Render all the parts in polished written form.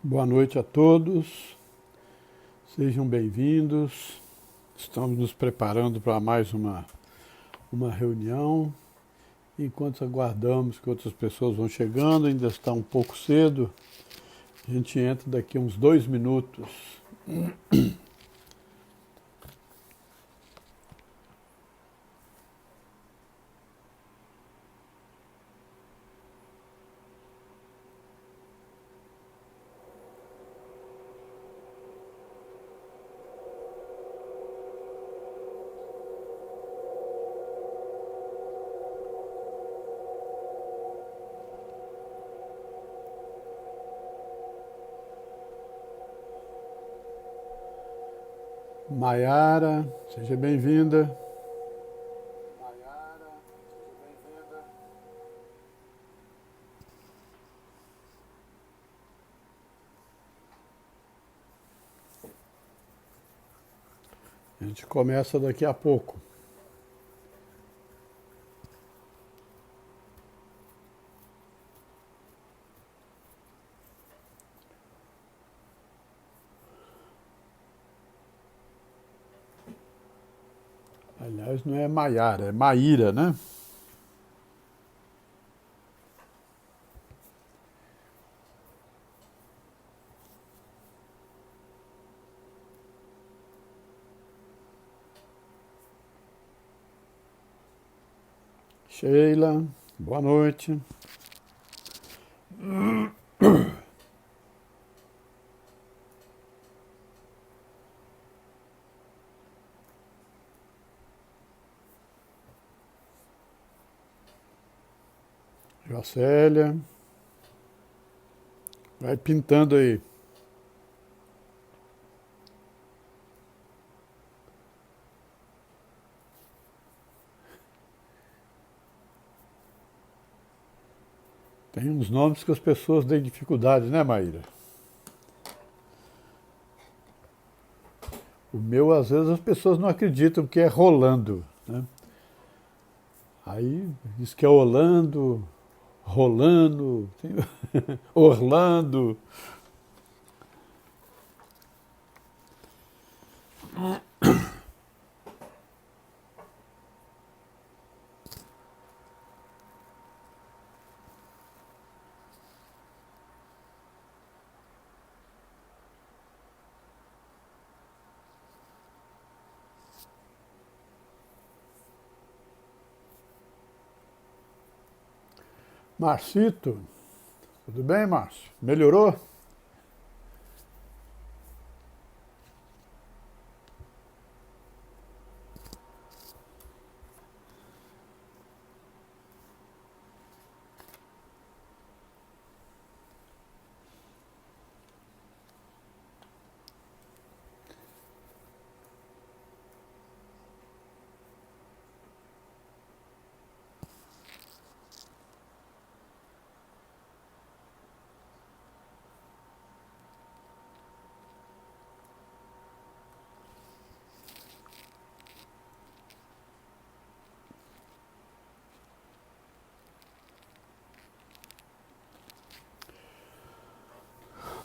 Boa noite a todos, sejam bem-vindos. Estamos nos preparando para mais uma reunião. Enquanto aguardamos que outras pessoas vão chegando, ainda está um pouco cedo. A gente entra daqui a uns 2 minutos. Maiara, seja bem-vinda. A gente começa daqui a pouco. Aliás, não é Maiara, é Maíra, né? Sheila, boa noite. Jocélia, vai pintando aí. Tem uns nomes que as pessoas têm dificuldade, né, Maíra? O meu, às vezes, as pessoas não acreditam que é Rolando, né? Aí diz que é Orlando, Rolando, Orlando. Marcito, tudo bem, Márcio? Melhorou?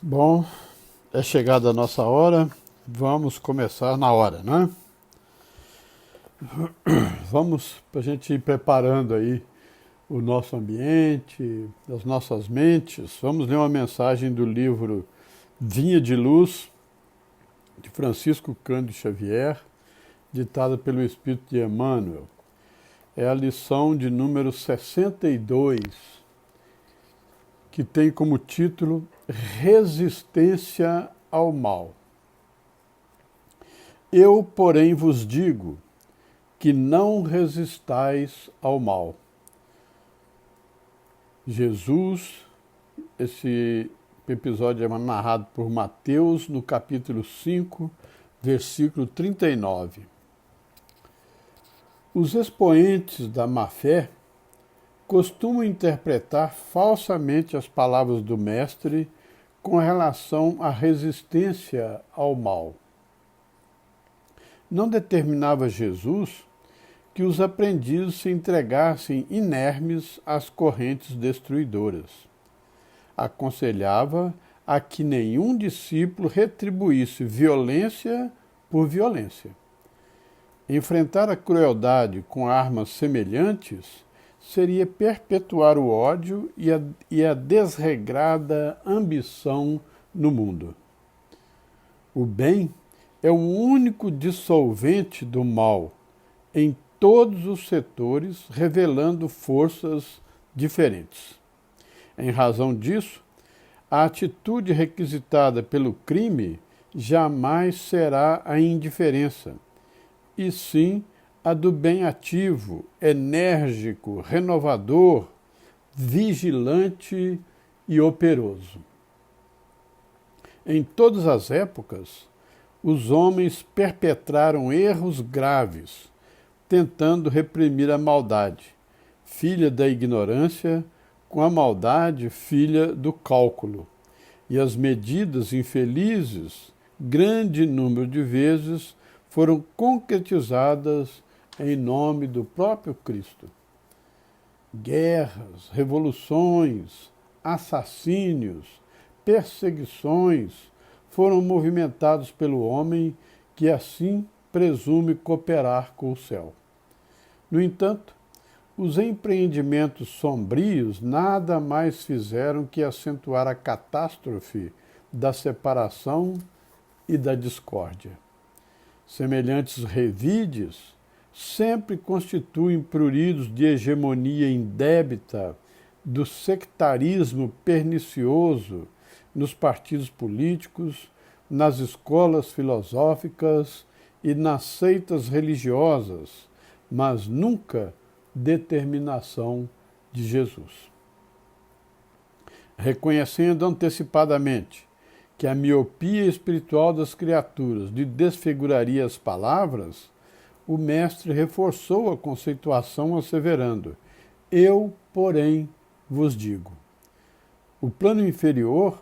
Bom, é chegada a nossa hora, vamos começar na hora, né? Vamos para a gente ir preparando aí o nosso ambiente, as nossas mentes. Vamos ler uma mensagem do livro Vinha de Luz, de Francisco Cândido Xavier, ditada pelo Espírito de Emmanuel. É a lição de número 62, que tem como título Resistência ao Mal. Eu, porém, vos digo que não resistais ao mal. Jesus, esse episódio é narrado por Mateus no capítulo 5, versículo 39. Os expoentes da má-fé costumam interpretar falsamente as palavras do Mestre com relação à resistência ao mal. Não determinava Jesus que os aprendizes se entregassem inermes às correntes destruidoras. Aconselhava a que nenhum discípulo retribuísse violência por violência. Enfrentar a crueldade com armas semelhantes seria perpetuar o ódio e a desregrada ambição no mundo. O bem é o único dissolvente do mal em todos os setores, revelando forças diferentes. Em razão disso, a atitude requisitada pelo crime jamais será a indiferença, e sim a do bem ativo, enérgico, renovador, vigilante e operoso. Em todas as épocas, os homens perpetraram erros graves, tentando reprimir a maldade, filha da ignorância, com a maldade, filha do cálculo. E as medidas infelizes, grande número de vezes, foram concretizadas em nome do próprio Cristo. Guerras, revoluções, assassínios, perseguições foram movimentados pelo homem que assim presume cooperar com o céu. No entanto, os empreendimentos sombrios nada mais fizeram que acentuar a catástrofe da separação e da discórdia. Semelhantes revides sempre constituem pruridos de hegemonia indébita do sectarismo pernicioso nos partidos políticos, nas escolas filosóficas e nas seitas religiosas, mas nunca determinação de Jesus. Reconhecendo antecipadamente que a miopia espiritual das criaturas lhe desfiguraria as palavras, o mestre reforçou a conceituação asseverando: eu, porém, vos digo. O plano inferior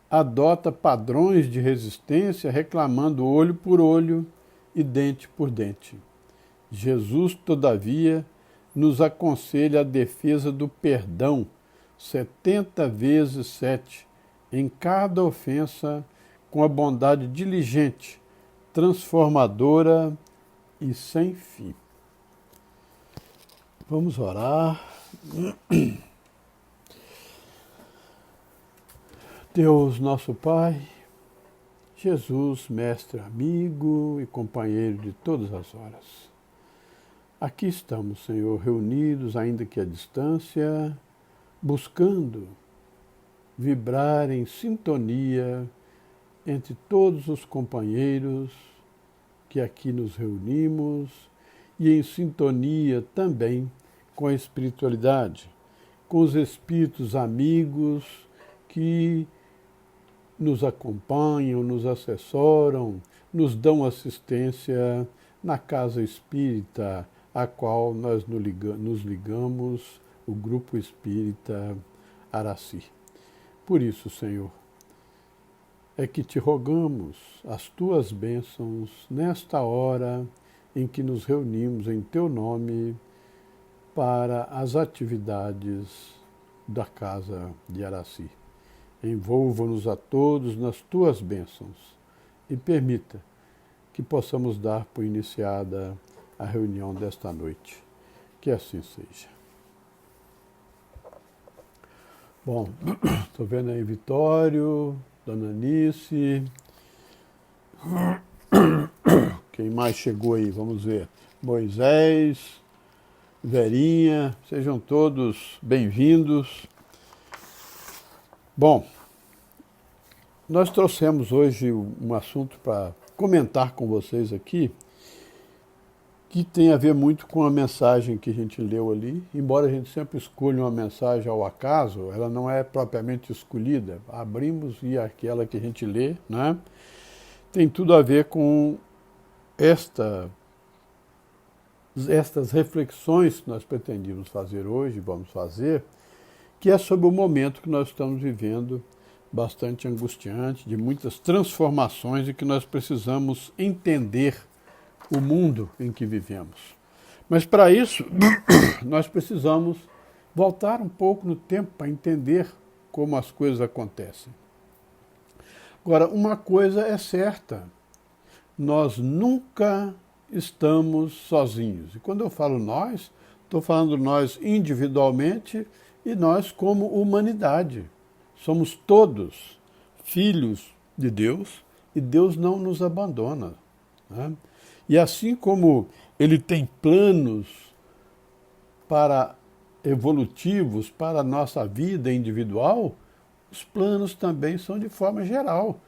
adota padrões de resistência reclamando olho por olho e dente por dente. Jesus, todavia, nos aconselha a defesa do perdão 70 vezes 7 em cada ofensa, com a bondade diligente, transformadora e sem fim. Vamos orar. Deus, nosso Pai, Jesus, mestre, amigo e companheiro de todas as horas. Aqui estamos, Senhor, reunidos, ainda que à distância, buscando vibrar em sintonia entre todos os companheiros que aqui nos reunimos e em sintonia também com a espiritualidade, com os espíritos amigos que nos acompanham, nos assessoram, nos dão assistência na casa espírita a qual nós nos ligamos, o Grupo Espírita Araci. Por isso, Senhor, é que te rogamos as tuas bênçãos nesta hora em que nos reunimos em teu nome para as atividades da Casa de Araci. Envolva-nos a todos nas tuas bênçãos e permita que possamos dar por iniciada a reunião desta noite. Que assim seja. Bom, estou vendo aí Vitório, Dona Anice. Quem mais chegou aí? Vamos ver. Moisés, Verinha, sejam todos bem-vindos. Bom, nós trouxemos hoje um assunto para comentar com vocês aqui, que tem a ver muito com a mensagem que a gente leu ali. Embora a gente sempre escolha uma mensagem ao acaso, ela não é propriamente escolhida. Abrimos e aquela que a gente lê, né? Tem tudo a ver com estas reflexões que nós pretendíamos fazer hoje, vamos fazer, que é sobre o momento que nós estamos vivendo, bastante angustiante, de muitas transformações e que nós precisamos entender o mundo em que vivemos. Mas para isso, nós precisamos voltar um pouco no tempo para entender como as coisas acontecem. Agora, uma coisa é certa, nós nunca estamos sozinhos. E quando eu falo nós, estou falando nós individualmente e nós como humanidade. Somos todos filhos de Deus e Deus não nos abandona, né? E assim como Ele tem planos para evolutivos para a nossa vida individual, os planos também são de forma geral,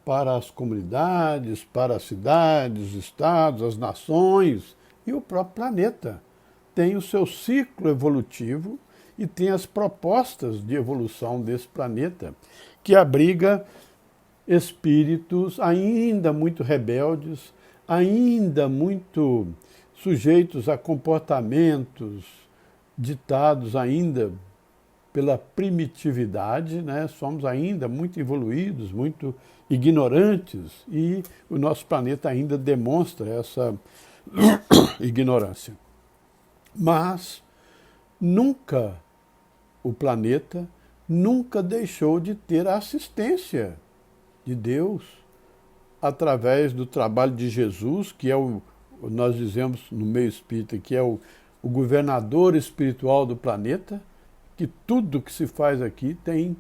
para as comunidades, para as cidades, os estados, as nações e o próprio planeta. Tem o seu ciclo evolutivo e tem as propostas de evolução desse planeta, que abriga espíritos ainda muito rebeldes, ainda muito sujeitos a comportamentos ditados ainda pela primitividade, né? Somos ainda muito evoluídos, muito ignorantes, e o nosso planeta ainda demonstra essa ignorância. Mas nunca o planeta nunca deixou de ter a assistência de Deus através do trabalho de Jesus, que é nós dizemos no meio espírita, que é o governador espiritual do planeta, que tudo que se faz aqui tem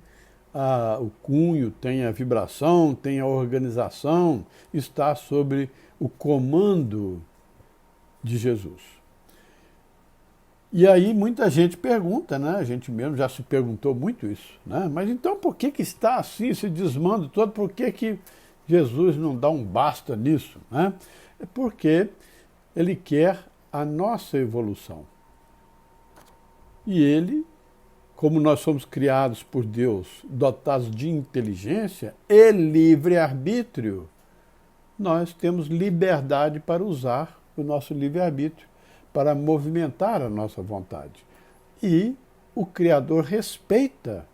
o cunho, tem a vibração, tem a organização, está sob o comando de Jesus. E aí muita gente pergunta, né? A gente mesmo já se perguntou muito isso, né? Mas então por que está assim, esse desmando todo? Por que Jesus não dá um basta nisso, né? É porque Ele quer a nossa evolução. E Ele, como nós somos criados por Deus, dotados de inteligência e livre-arbítrio, nós temos liberdade para usar o nosso livre-arbítrio, para movimentar a nossa vontade. E o Criador respeita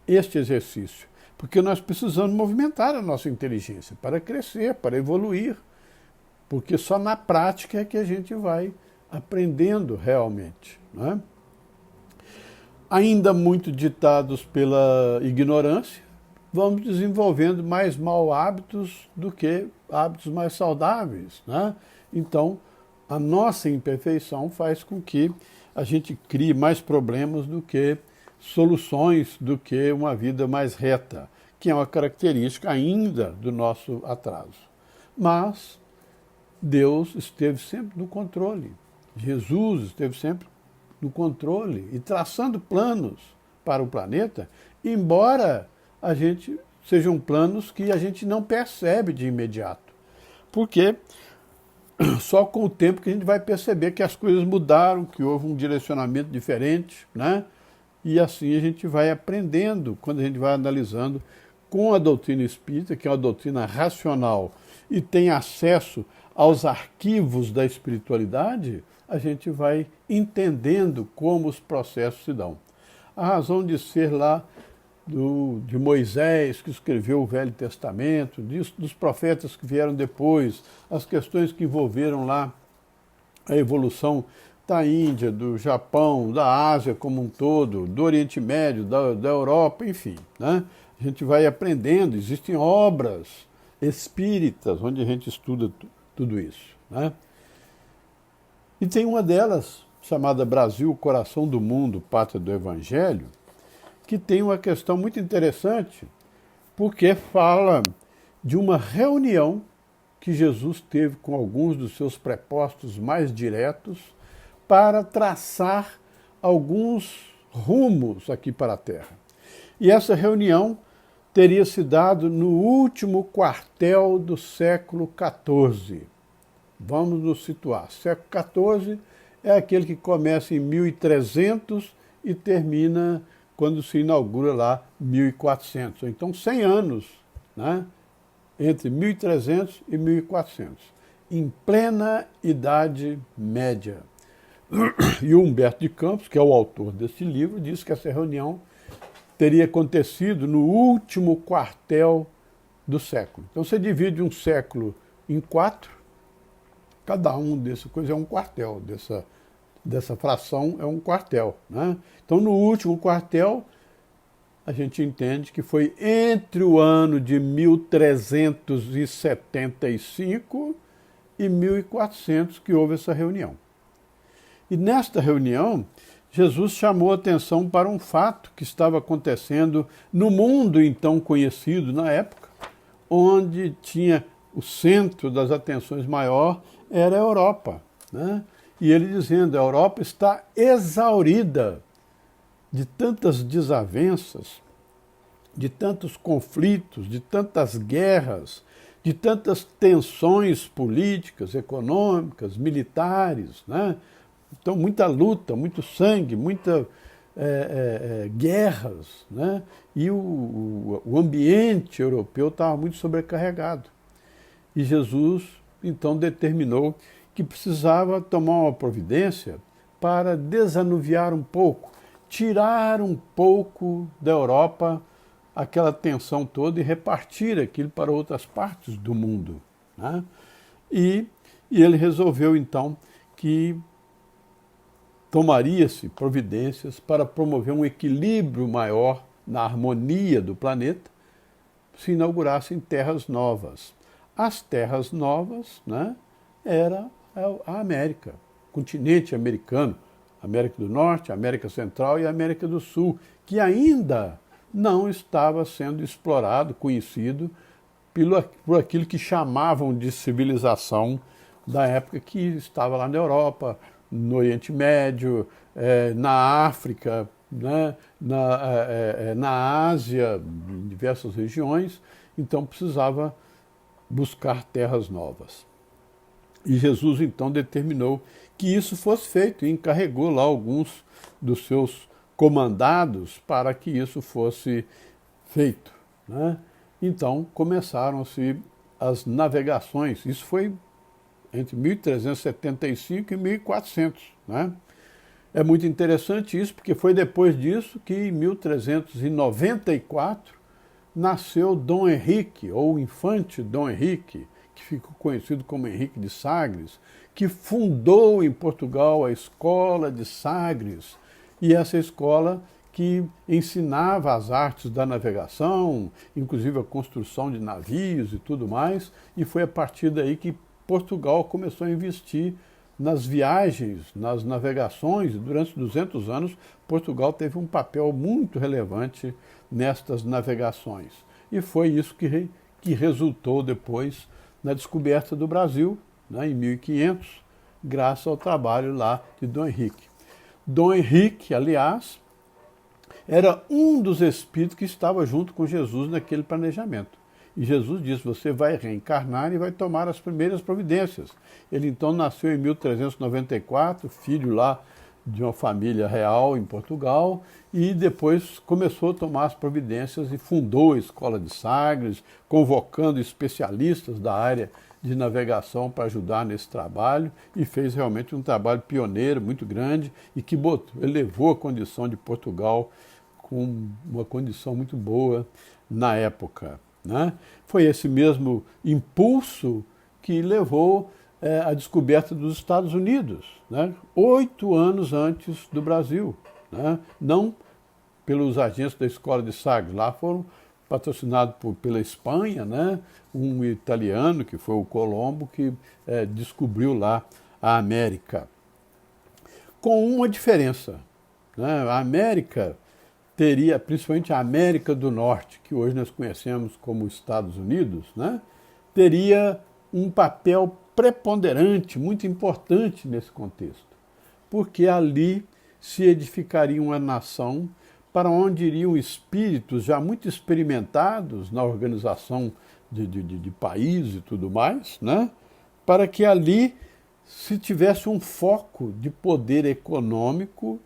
este exercício, porque nós precisamos movimentar a nossa inteligência para crescer, para evoluir, porque só na prática é que a gente vai aprendendo realmente, né? Ainda muito ditados pela ignorância, vamos desenvolvendo mais mau hábitos do que hábitos mais saudáveis, né? Então, a nossa imperfeição faz com que a gente crie mais problemas do que soluções, do que uma vida mais reta, que é uma característica ainda do nosso atraso. Mas Deus esteve sempre no controle, Jesus esteve sempre no controle e traçando planos para o planeta, embora sejam planos que a gente não percebe de imediato. Porque só com o tempo que a gente vai perceber que as coisas mudaram, que houve um direcionamento diferente, né? E assim a gente vai aprendendo, quando a gente vai analisando com a doutrina espírita, que é uma doutrina racional, e tem acesso aos arquivos da espiritualidade, a gente vai entendendo como os processos se dão. A razão de ser lá de Moisés, que escreveu o Velho Testamento, dos profetas que vieram depois, as questões que envolveram lá a evolução da Índia, do Japão, da Ásia como um todo, do Oriente Médio, da Europa, enfim, né? A gente vai aprendendo, existem obras espíritas onde a gente estuda tudo isso, né? E tem uma delas, chamada Brasil, o Coração do Mundo, Pátria do Evangelho, que tem uma questão muito interessante, porque fala de uma reunião que Jesus teve com alguns dos seus prepostos mais diretos para traçar alguns rumos aqui para a Terra. E essa reunião teria se dado no último quartel do século XIV. Vamos nos situar. Século XIV é aquele que começa em 1300 e termina quando se inaugura lá 1400. Então 100 anos, né? Entre 1300 e 1400, em plena Idade Média. E o Humberto de Campos, que é o autor desse livro, diz que essa reunião teria acontecido no último quartel do século. Então você divide um século em 4, cada um dessa coisa é um quartel, dessa fração é um quartel, né? Então no último quartel a gente entende que foi entre o ano de 1375 e 1400 que houve essa reunião. E nesta reunião, Jesus chamou a atenção para um fato que estava acontecendo no mundo então conhecido na época, onde tinha o centro das atenções maior era a Europa, né? E ele dizendo, a Europa está exaurida de tantas desavenças, de tantos conflitos, de tantas guerras, de tantas tensões políticas, econômicas, militares, né? Então, muita luta, muito sangue, muitas guerras, né? E o ambiente europeu estava muito sobrecarregado. E Jesus, então, determinou que precisava tomar uma providência para desanuviar um pouco, tirar um pouco da Europa aquela tensão toda e repartir aquilo para outras partes do mundo, né? E ele resolveu, então, que tomaria-se providências para promover um equilíbrio maior na harmonia do planeta, se inaugurassem terras novas. As terras novas, né, era a América, o continente americano, América do Norte, América Central e América do Sul, que ainda não estava sendo explorado, conhecido por aquilo que chamavam de civilização da época que estava lá na Europa, no Oriente Médio, na África, né, na Ásia, em diversas regiões. Então precisava buscar terras novas. E Jesus então determinou que isso fosse feito e encarregou lá alguns dos seus comandados para que isso fosse feito, né? Então começaram-se as navegações. Isso foi entre 1375 e 1400, né? É muito interessante isso, porque foi depois disso que em 1394 nasceu Dom Henrique, ou Infante Dom Henrique, que ficou conhecido como Henrique de Sagres, que fundou em Portugal a Escola de Sagres, e essa escola que ensinava as artes da navegação, inclusive a construção de navios e tudo mais, e foi a partir daí que Portugal começou a investir nas viagens, nas navegações, e durante 200 anos Portugal teve um papel muito relevante nestas navegações. E foi isso que resultou depois na descoberta do Brasil, né, em 1500, graças ao trabalho lá de Dom Henrique. Dom Henrique, aliás, era um dos espíritos que estava junto com Jesus naquele planejamento. E Jesus disse, você vai reencarnar e vai tomar as primeiras providências. Ele então nasceu em 1394, filho lá de uma família real em Portugal, e depois começou a tomar as providências e fundou a Escola de Sagres, convocando especialistas da área de navegação para ajudar nesse trabalho, e fez realmente um trabalho pioneiro, muito grande, e que elevou a condição de Portugal com uma condição muito boa na época, né? Foi esse mesmo impulso que levou à descoberta dos Estados Unidos, né? 8 anos antes do Brasil, né? Não pelos agentes da Escola de Sagres, lá foram patrocinados pela Espanha, né? Um italiano, que foi o Colombo, que descobriu lá a América. Com uma diferença, né? A América teria, principalmente a América do Norte, que hoje nós conhecemos como Estados Unidos, né, teria um papel preponderante, muito importante nesse contexto, porque ali se edificaria uma nação para onde iriam espíritos já muito experimentados na organização de país e tudo mais, né, para que ali se tivesse um foco de poder econômico,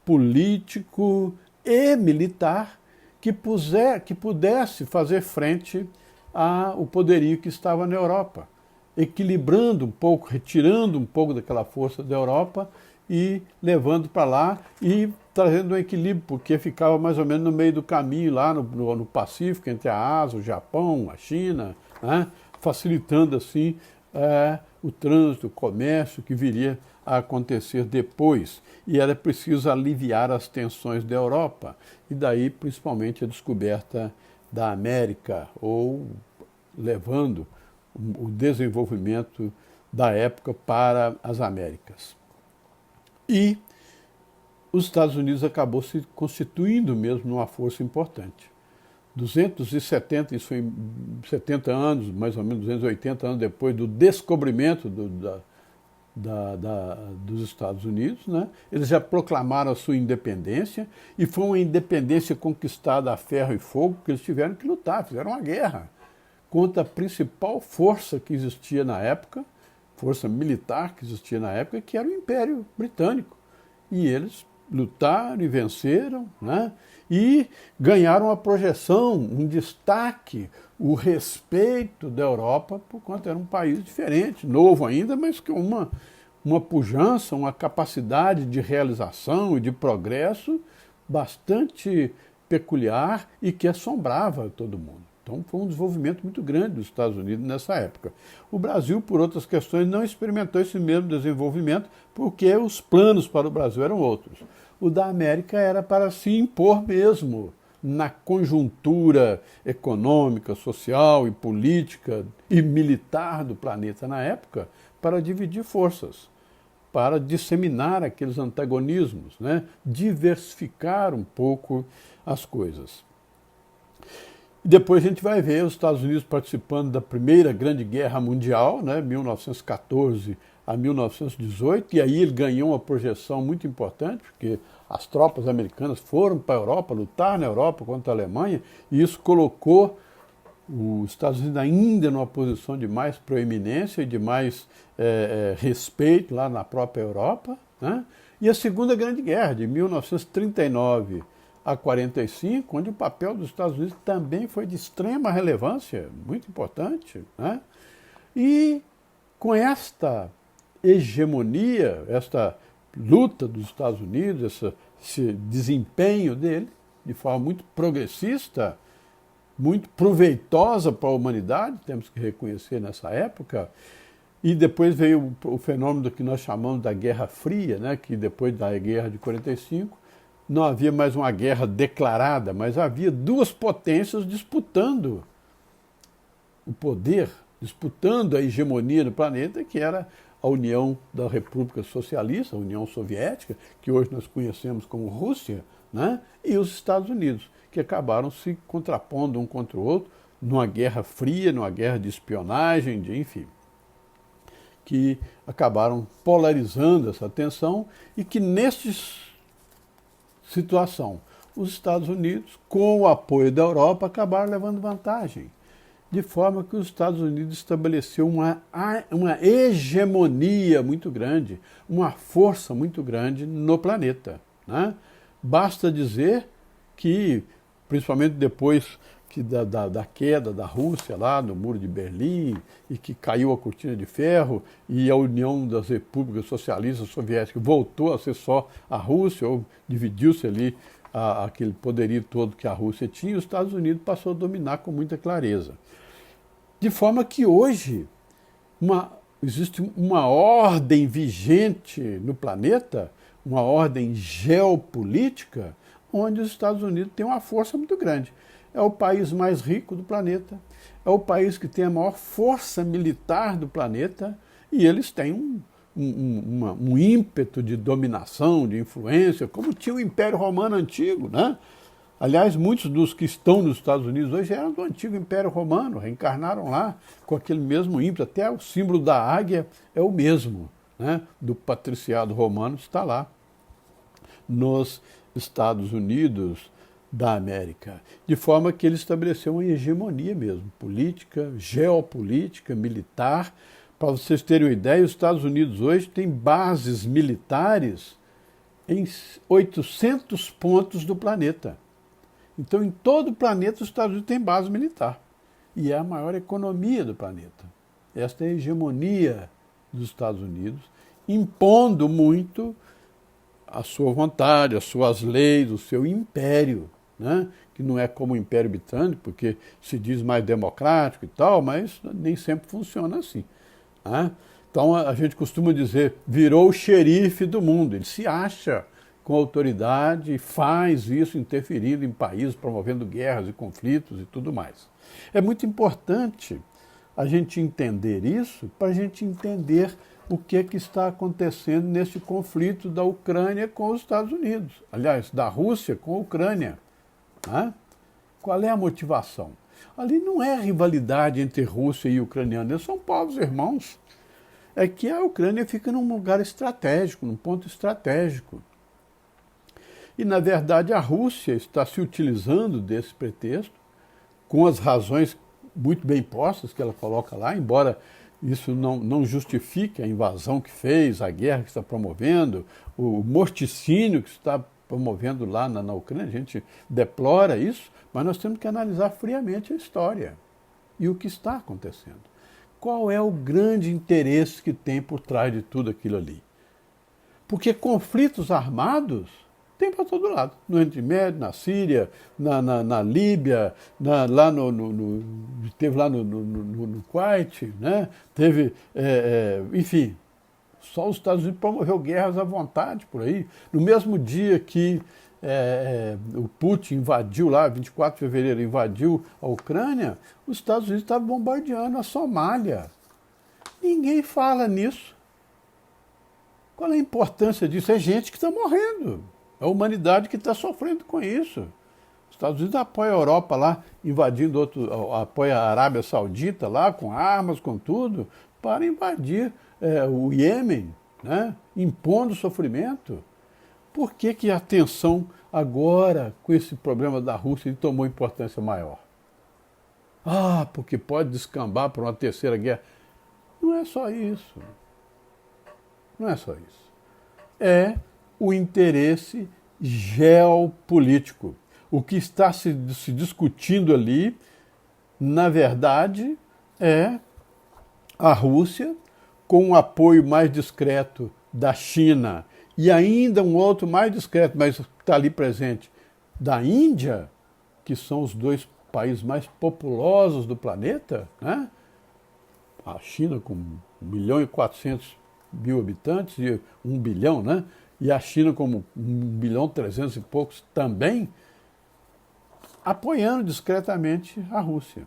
político e militar que pudesse fazer frente ao poderio que estava na Europa, equilibrando um pouco, retirando um pouco daquela força da Europa e levando para lá e trazendo um equilíbrio, porque ficava mais ou menos no meio do caminho, lá no Pacífico, entre a Ásia, o Japão, a China, né, facilitando assim o trânsito, o comércio que viria a acontecer depois. E era preciso aliviar as tensões da Europa, e daí principalmente a descoberta da América, ou levando o desenvolvimento da época para as Américas. E os Estados Unidos acabou se constituindo mesmo numa força importante. 270, isso foi 70 anos, mais ou menos 280 anos depois do descobrimento dos Estados Unidos, né? Eles já proclamaram a sua independência, e foi uma independência conquistada a ferro e fogo, porque eles tiveram que lutar, fizeram uma guerra contra a principal força que existia na época, força militar que existia na época, que era o Império Britânico. E eles lutaram e venceram, né? E ganharam a projeção, um destaque, o respeito da Europa, por conta era um país diferente, novo ainda, mas com uma pujança, uma capacidade de realização e de progresso bastante peculiar e que assombrava todo mundo. Então foi um desenvolvimento muito grande dos Estados Unidos nessa época. O Brasil, por outras questões, não experimentou esse mesmo desenvolvimento, porque os planos para o Brasil eram outros. O da América era para se impor mesmo na conjuntura econômica, social e política e militar do planeta na época, para dividir forças, para disseminar aqueles antagonismos, né? Diversificar um pouco as coisas. E depois a gente vai ver os Estados Unidos participando da Primeira Grande Guerra Mundial, né, 1914 a 1918, e aí ele ganhou uma projeção muito importante, porque as tropas americanas foram para a Europa, lutar na Europa contra a Alemanha, e isso colocou os Estados Unidos ainda numa posição de mais proeminência e de mais respeito lá na própria Europa, né? E a Segunda Grande Guerra, de 1939 a 45, onde o papel dos Estados Unidos também foi de extrema relevância, muito importante, né? E com esta hegemonia, esta luta dos Estados Unidos, esse desempenho dele, de forma muito progressista, muito proveitosa para a humanidade, temos que reconhecer nessa época. E depois veio o fenômeno que nós chamamos da Guerra Fria, né, que depois da Guerra de 45, não havia mais uma guerra declarada, mas havia duas potências disputando o poder, disputando a hegemonia no planeta, que era a União da República Socialista, a União Soviética, que hoje nós conhecemos como Rússia, né, e os Estados Unidos, que acabaram se contrapondo um contra o outro numa guerra fria, numa guerra de espionagem, enfim, que acabaram polarizando essa tensão, e que nessa situação os Estados Unidos, com o apoio da Europa, acabaram levando vantagem, de forma que os Estados Unidos estabeleceu uma hegemonia muito grande, uma força muito grande no planeta, né? Basta dizer que, principalmente depois da queda da Rússia lá no Muro de Berlim, e que caiu a cortina de ferro, e a União das Repúblicas Socialistas Soviéticas voltou a ser só a Rússia, ou dividiu-se ali aquele poderio todo que a Rússia tinha, e os Estados Unidos passou a dominar com muita clareza. De forma que hoje existe uma ordem vigente no planeta, uma ordem geopolítica, onde os Estados Unidos têm uma força muito grande. É o país mais rico do planeta, é o país que tem a maior força militar do planeta, e eles têm um ímpeto de dominação, de influência, como tinha o Império Romano Antigo, né? Aliás, muitos dos que estão nos Estados Unidos hoje eram do antigo Império Romano, reencarnaram lá com aquele mesmo ímpeto, até o símbolo da águia é o mesmo, né? Do patriciado romano, está lá nos Estados Unidos da América, de forma que ele estabeleceu uma hegemonia mesmo, política, geopolítica, militar. Para vocês terem uma ideia, os Estados Unidos hoje têm bases militares em 800 pontos do planeta. Então, em todo o planeta, os Estados Unidos têm base militar, e é a maior economia do planeta. Esta é a hegemonia dos Estados Unidos, impondo muito a sua vontade, as suas leis, o seu império, né? Que não é como o Império Britânico, porque se diz mais democrático e tal, mas nem sempre funciona assim, né? Então a gente costuma dizer, virou o xerife do mundo. Ele se acha com autoridade, faz isso interferindo em países, promovendo guerras e conflitos e tudo mais. É muito importante a gente entender isso para a gente entender o que está acontecendo nesse conflito da Ucrânia com os Estados Unidos. Aliás, da Rússia com a Ucrânia. Né? Qual é a motivação? Ali não é rivalidade entre Rússia e ucraniana, eles são povos irmãos. É que a Ucrânia fica num lugar estratégico, num ponto estratégico. E, na verdade, a Rússia está se utilizando desse pretexto, com as razões muito bem postas que ela coloca lá, embora isso não justifique a invasão que fez, a guerra que está promovendo, o morticínio que está promovendo lá na Ucrânia. A gente deplora isso, mas nós temos que analisar friamente a história e o que está acontecendo. Qual é o grande interesse que tem por trás de tudo aquilo ali? Porque conflitos armados tem para todo lado. No Oriente Médio, na Síria, na Líbia, teve lá no Kuwait, né? Teve, enfim, só os Estados Unidos promoveu guerras à vontade por aí. No mesmo dia que o Putin invadiu lá, 24 de fevereiro, invadiu a Ucrânia, os Estados Unidos estavam bombardeando a Somália. Ninguém fala nisso. Qual é a importância disso? É gente que está morrendo. É a humanidade que está sofrendo com isso. Os Estados Unidos apoiam a Europa lá, invadindo apoia a Arábia Saudita lá, com armas, com tudo, para invadir o Iêmen, né? Impondo sofrimento. Por que a tensão agora, com esse problema da Rússia, tomou importância maior? Ah, porque pode descambar para uma terceira guerra. Não é só isso. Não é só isso. É o interesse geopolítico. O que está se discutindo ali, na verdade, é a Rússia, com um apoio mais discreto da China e ainda um outro mais discreto, mas está ali presente, da Índia, que são os dois países mais populosos do planeta, né? A China com 1.400.000 habitantes e 1 bilhão, né? E a China como 1.300.000 e poucos também, apoiando discretamente a Rússia.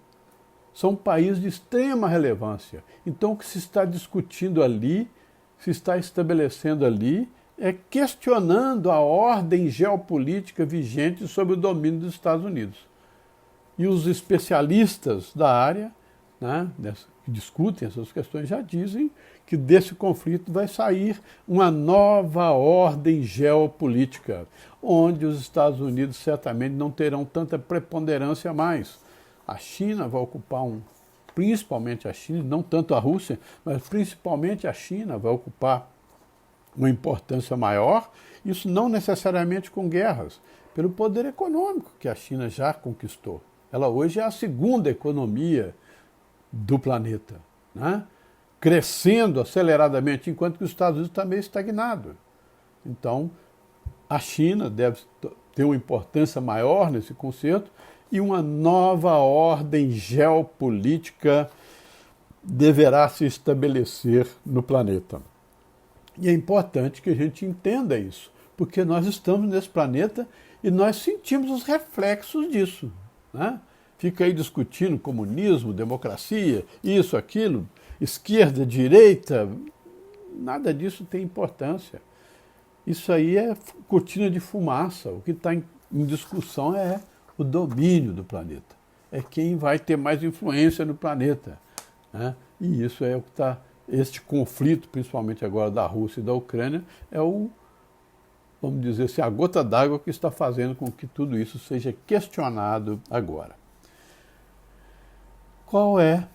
São países de extrema relevância. Então o que se está discutindo ali, se está estabelecendo ali, é questionando a ordem geopolítica vigente sob o domínio dos Estados Unidos. E os especialistas da área, né, que discutem essas questões, já dizem que desse conflito vai sair uma nova ordem geopolítica, onde os Estados Unidos certamente não terão tanta preponderância mais. A China vai ocupar principalmente a China, não tanto a Rússia, mas principalmente a China vai ocupar uma importância maior, isso não necessariamente com guerras, pelo poder econômico que a China já conquistou. Ela hoje é a segunda economia do planeta, né? Crescendo aceleradamente, enquanto que os Estados Unidos está meio estagnado. Então, a China deve ter uma importância maior nesse conceito e uma nova ordem geopolítica deverá se estabelecer no planeta. E é importante que a gente entenda isso, porque nós estamos nesse planeta e nós sentimos os reflexos disso, né? Fica aí discutindo comunismo, democracia, isso, aquilo, esquerda, direita, nada disso tem importância. Isso aí é cortina de fumaça. O que está em discussão é o domínio do planeta. É quem vai ter mais influência no planeta, né? E isso é o que está... Este conflito, principalmente agora da Rússia e da Ucrânia, é vamos dizer assim, a gota d'água que está fazendo com que tudo isso seja questionado agora. Qual é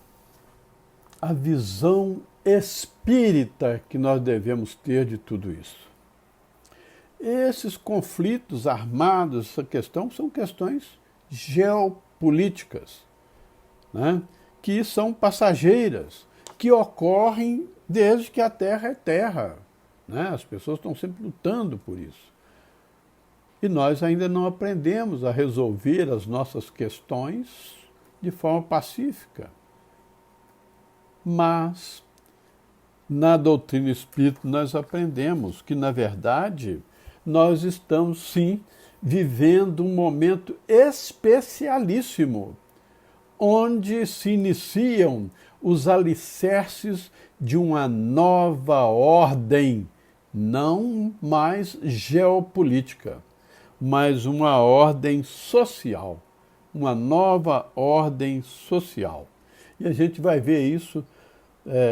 a visão espírita que nós devemos ter de tudo isso? Esses conflitos armados, essa questão, são questões geopolíticas, né? Que são passageiras, que ocorrem desde que a Terra é Terra, né? As pessoas estão sempre lutando por isso. E nós ainda não aprendemos a resolver as nossas questões de forma pacífica. Mas Na doutrina espírita nós aprendemos que, na verdade, nós estamos, sim, vivendo um momento especialíssimo, onde se iniciam os alicerces de uma nova ordem, não mais geopolítica, mas uma ordem social, uma nova ordem social. E a gente vai ver isso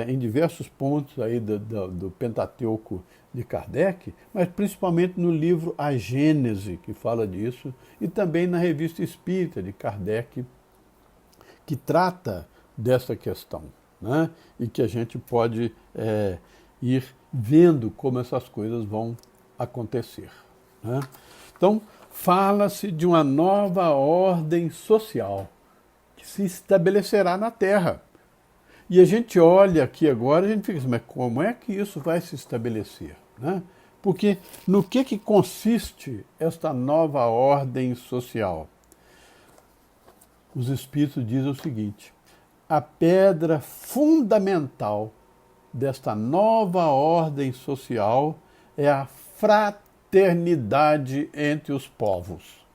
em diversos pontos aí do Pentateuco de Kardec, mas principalmente no livro A Gênese, que fala disso, e também na Revista Espírita de Kardec, que trata dessa questão, né? E que a gente pode ir vendo como essas coisas vão acontecer, né? Então, fala-se de uma nova ordem social que se estabelecerá na Terra. E a gente olha aqui agora e a gente fica assim, mas como é que isso vai se estabelecer, né? Porque no que consiste esta nova ordem social? Os Espíritos dizem o seguinte: a pedra fundamental desta nova ordem social é a fraternidade entre os povos.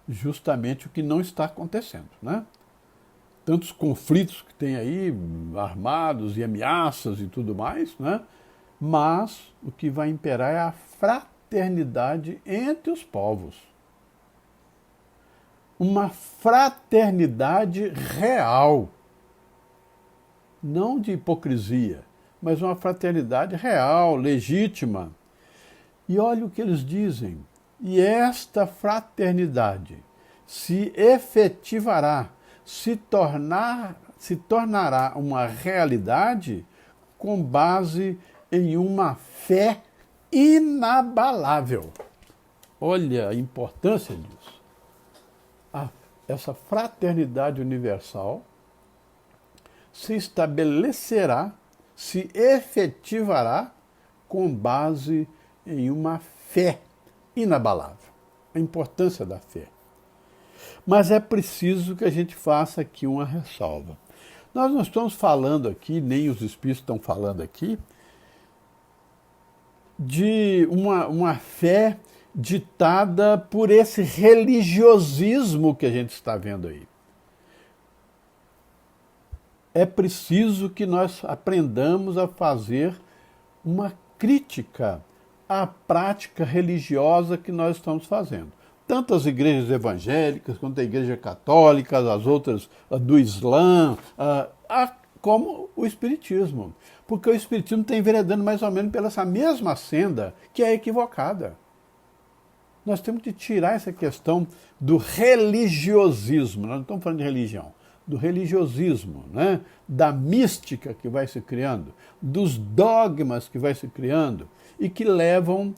Justamente o que não está acontecendo, né? Tantos conflitos que tem aí, armados e ameaças e tudo mais, né? Mas o que vai imperar é a fraternidade entre os povos. Uma fraternidade real, não de hipocrisia, mas uma fraternidade real, legítima. E olha o que eles dizem: e esta fraternidade se efetivará, se tornará uma realidade com base em uma fé inabalável. Olha a importância disso. Essa fraternidade universal se estabelecerá, se efetivará com base em uma fé inabalável. A importância da fé. Mas é preciso que a gente faça aqui uma ressalva. Nós não estamos falando aqui, nem os Espíritos estão falando aqui, de uma fé ditada por esse religiosismo que a gente está vendo aí. É preciso que nós aprendamos a fazer uma crítica à prática religiosa que nós estamos fazendo. Tanto as igrejas evangélicas, quanto a igreja católica, as outras do Islã, como o Espiritismo. Porque o Espiritismo está enveredando mais ou menos pela essa mesma senda que é equivocada. Nós temos que tirar essa questão do religiosismo, nós não estamos falando de religião, do religiosismo, né? Da mística que vai se criando, dos dogmas que vai se criando e que levam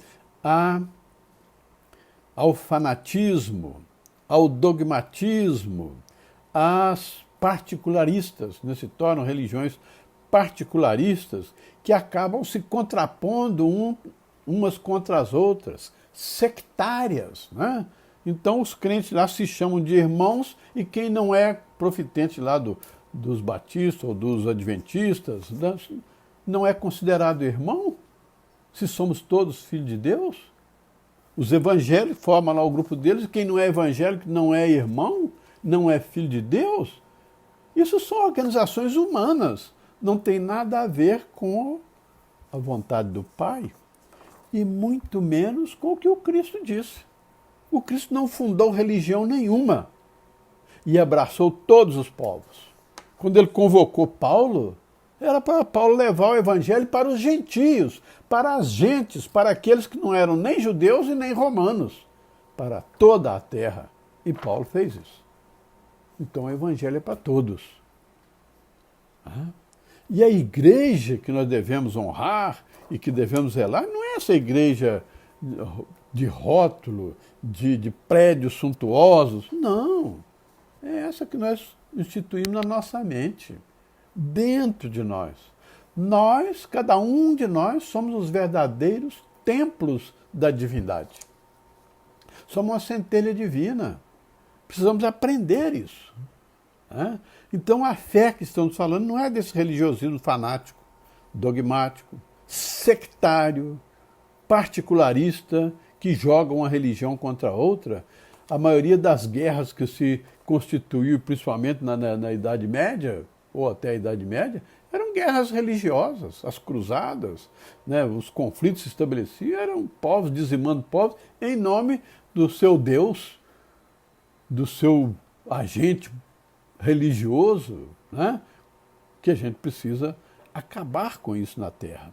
ao fanatismo, ao dogmatismo, às particularistas, né? Se tornam religiões particularistas que acabam se contrapondo umas contra as outras, sectárias, né? Então os crentes lá se chamam de irmãos e quem não é profitente lá dos batistas ou dos adventistas não é considerado irmão? Se somos todos filhos de Deus? Os evangélicos formam lá o grupo deles e quem não é evangélico não é irmão, não é filho de Deus? Isso são organizações humanas, não tem nada a ver com a vontade do Pai e muito menos com o que o Cristo disse. O Cristo não fundou religião nenhuma e abraçou todos os povos. Quando ele convocou Paulo, era para Paulo levar o evangelho para os gentios, para as gentes, para aqueles que não eram nem judeus e nem romanos, para toda a terra. E Paulo fez isso. Então o evangelho é para todos. E a igreja que nós devemos honrar e que devemos zelar, não é essa igreja de rótulo, de prédios suntuosos. Não. É essa que nós instituímos na nossa mente, dentro de nós. Nós, cada um de nós, somos os verdadeiros templos da divindade. Somos uma centelha divina. Precisamos aprender isso. Então a fé que estamos falando não é desse religiosismo fanático, dogmático, sectário, particularista, que joga uma religião contra outra. A maioria das guerras que se constituiu, principalmente na Idade Média, ou até a Idade Média, eram guerras religiosas, as cruzadas, né? Os conflitos se estabeleciam, eram povos dizimando povos em nome do seu Deus, do seu agente religioso, né? Que a gente precisa acabar com isso na Terra.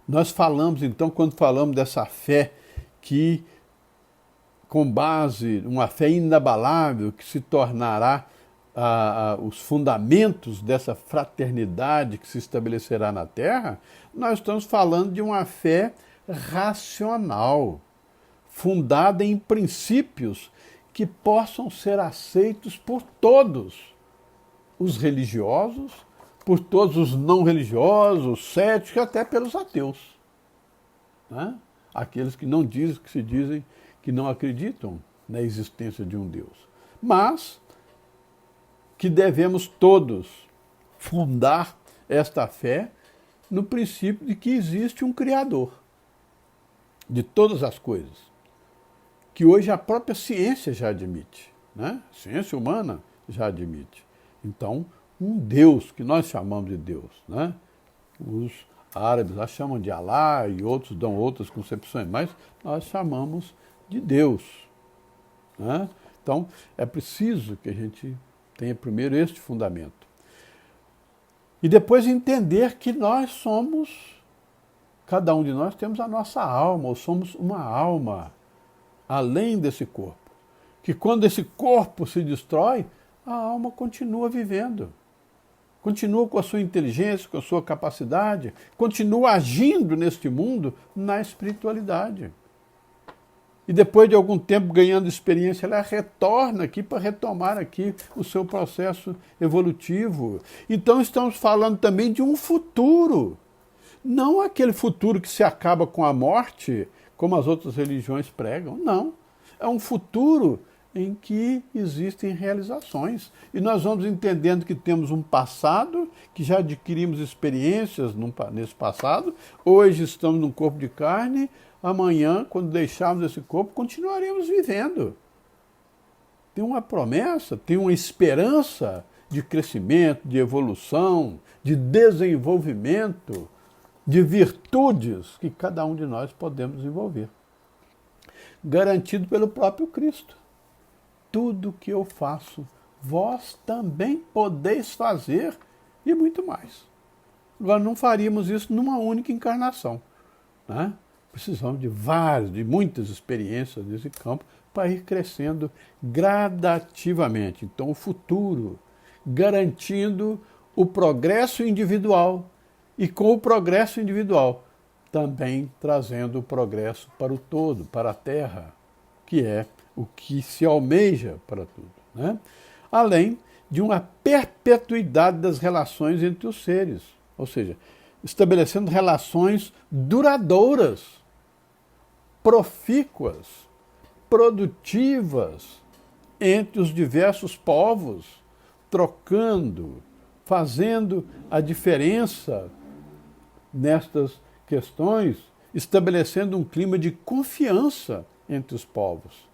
Nós falamos, então, quando falamos dessa fé que, com base, uma fé inabalável, que se tornará os fundamentos dessa fraternidade que se estabelecerá na Terra, nós estamos falando de uma fé racional, fundada em princípios que possam ser aceitos por todos os religiosos, por todos os não religiosos, os céticos, até pelos ateus, né? Aqueles que não dizem, que se dizem que não acreditam na existência de um Deus. Mas que devemos todos fundar esta fé no princípio de que existe um Criador de todas as coisas, que hoje a própria ciência já admite, né? A ciência humana já admite. Então, um Deus, que nós chamamos de Deus, né? Os árabes lá chamam de Alá e outros dão outras concepções, mas nós chamamos de Deus, né? Então, é preciso que a gente tenha primeiro este fundamento. E depois entender que nós somos, cada um de nós temos a nossa alma, ou somos uma alma além desse corpo. Que quando esse corpo se destrói, a alma continua vivendo. Continua com a sua inteligência, com a sua capacidade, continua agindo neste mundo na espiritualidade. E depois de algum tempo ganhando experiência, ela retorna aqui para retomar aqui o seu processo evolutivo. Então estamos falando também de um futuro. Não aquele futuro que se acaba com a morte, como as outras religiões pregam. Não. É um futuro em que existem realizações. E nós vamos entendendo que temos um passado, que já adquirimos experiências nesse passado, hoje estamos num corpo de carne, amanhã, quando deixarmos esse corpo, continuaremos vivendo. Tem uma promessa, tem uma esperança de crescimento, de evolução, de desenvolvimento, de virtudes que cada um de nós podemos desenvolver. Garantido pelo próprio Cristo. Tudo que eu faço, vós também podeis fazer, e muito mais. Nós não faríamos isso numa única encarnação, né? Precisamos de muitas experiências nesse campo para ir crescendo gradativamente. Então, o futuro, garantindo o progresso individual, e com o progresso individual, também trazendo o progresso para o todo, para a Terra, que é o que se almeja para tudo, né? Além de uma perpetuidade das relações entre os seres, ou seja, estabelecendo relações duradouras, profícuas, produtivas entre os diversos povos, trocando, fazendo a diferença nestas questões, estabelecendo um clima de confiança entre os povos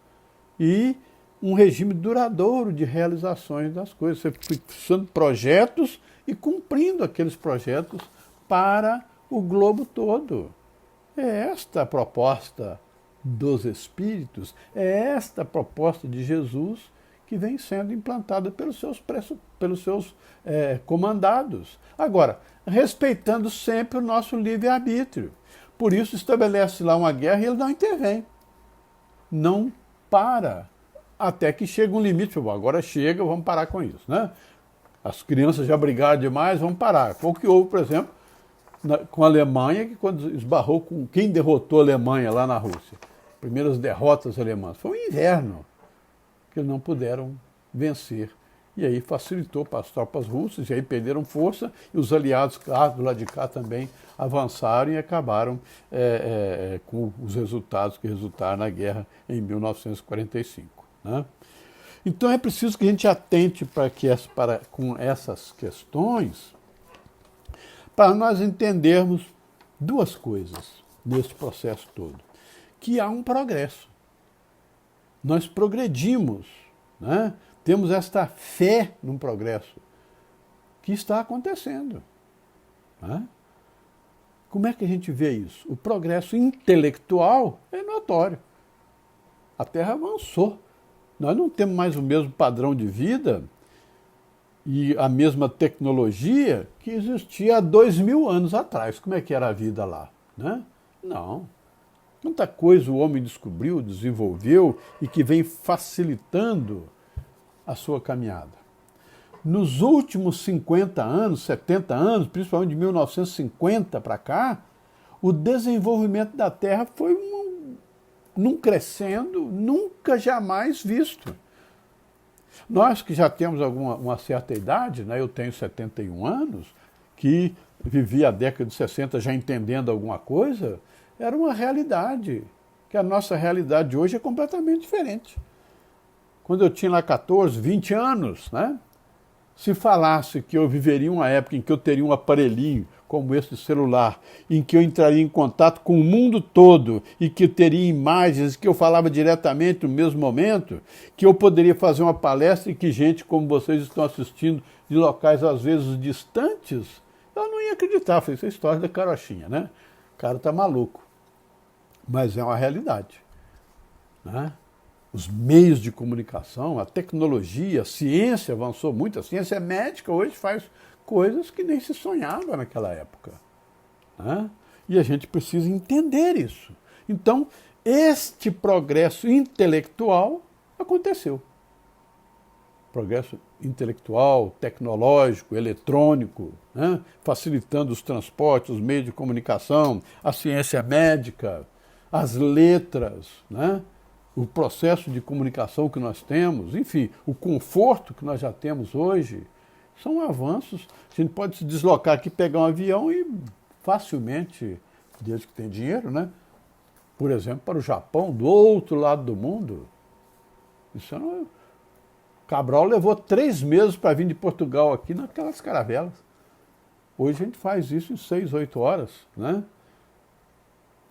e um regime duradouro de realizações das coisas, você fixando projetos e cumprindo aqueles projetos para o globo todo. É esta a proposta dos Espíritos, é esta a proposta de Jesus que vem sendo implantada pelos seus comandados. Agora, respeitando sempre o nosso livre-arbítrio. Por isso estabelece lá uma guerra e ele não intervém. Não para. Até que chega um limite. Agora chega, vamos parar com isso, né? As crianças já brigaram demais, vamos parar. Foi o que houve, por exemplo, com a Alemanha, que quando esbarrou com quem derrotou a Alemanha lá na Rússia. Primeiras derrotas alemãs. Foi o inverno, que eles não puderam vencer. E aí facilitou para as tropas russas, e aí perderam força, e os aliados do lado de cá também avançaram e acabaram com os resultados que resultaram na guerra em 1945. Né? Então é preciso que a gente atente com essas questões, para nós entendermos duas coisas nesse processo todo. Que há um progresso. Nós progredimos, né? Temos esta fé num progresso que está acontecendo. Né? Como é que a gente vê isso? O progresso intelectual é notório. A Terra avançou. Nós não temos mais o mesmo padrão de vida e a mesma tecnologia que existia há 2000 anos atrás. Como é que era a vida lá? Né? Não. Quanta coisa o homem descobriu, desenvolveu e que vem facilitando a sua caminhada. Nos últimos 50 anos, 70 anos, principalmente de 1950 para cá, o desenvolvimento da Terra foi num crescendo nunca jamais visto. Nós que já temos uma certa idade, né, eu tenho 71 anos, que vivi a década de 60 já entendendo alguma coisa, era uma realidade, que a nossa realidade hoje é completamente diferente. Quando eu tinha lá 14, 20 anos, né, se falasse que eu viveria uma época em que eu teria um aparelhinho como esse celular, em que eu entraria em contato com o mundo todo e que teria imagens, que eu falava diretamente no mesmo momento, que eu poderia fazer uma palestra e que gente como vocês estão assistindo de locais às vezes distantes, eu não ia acreditar. Foi essa história da carochinha, né? O cara tá maluco. Mas é uma realidade. Né? Os meios de comunicação, a tecnologia, a ciência avançou muito. A ciência médica hoje faz coisas que nem se sonhava naquela época. Né? E a gente precisa entender isso. Então, este progresso intelectual aconteceu. Progresso intelectual, tecnológico, eletrônico, né? Facilitando os transportes, os meios de comunicação, a ciência médica, as letras, né? O processo de comunicação que nós temos, enfim, o conforto que nós já temos hoje, são avanços. A gente pode se deslocar aqui, pegar um avião e facilmente, desde que tem dinheiro, né? Por exemplo, para o Japão, do outro lado do mundo. Isso não... Cabral levou 3 meses para vir de Portugal aqui naquelas caravelas. Hoje a gente faz isso em 6, 8 horas, né?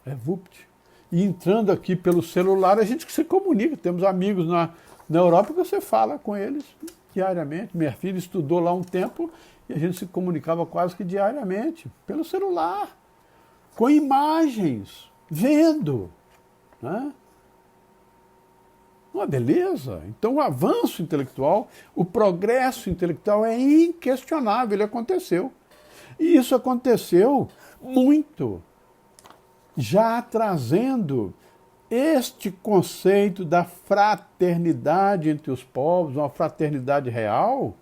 É vupt. E entrando aqui pelo celular, a gente que se comunica. Temos amigos na Europa que você fala com eles diariamente. Minha filha estudou lá um tempo e a gente se comunicava quase que diariamente, pelo celular, com imagens, vendo. Né? Uma beleza. Então o avanço intelectual, o progresso intelectual é inquestionável, ele aconteceu. E isso aconteceu muito, já trazendo este conceito da fraternidade entre os povos, uma fraternidade real,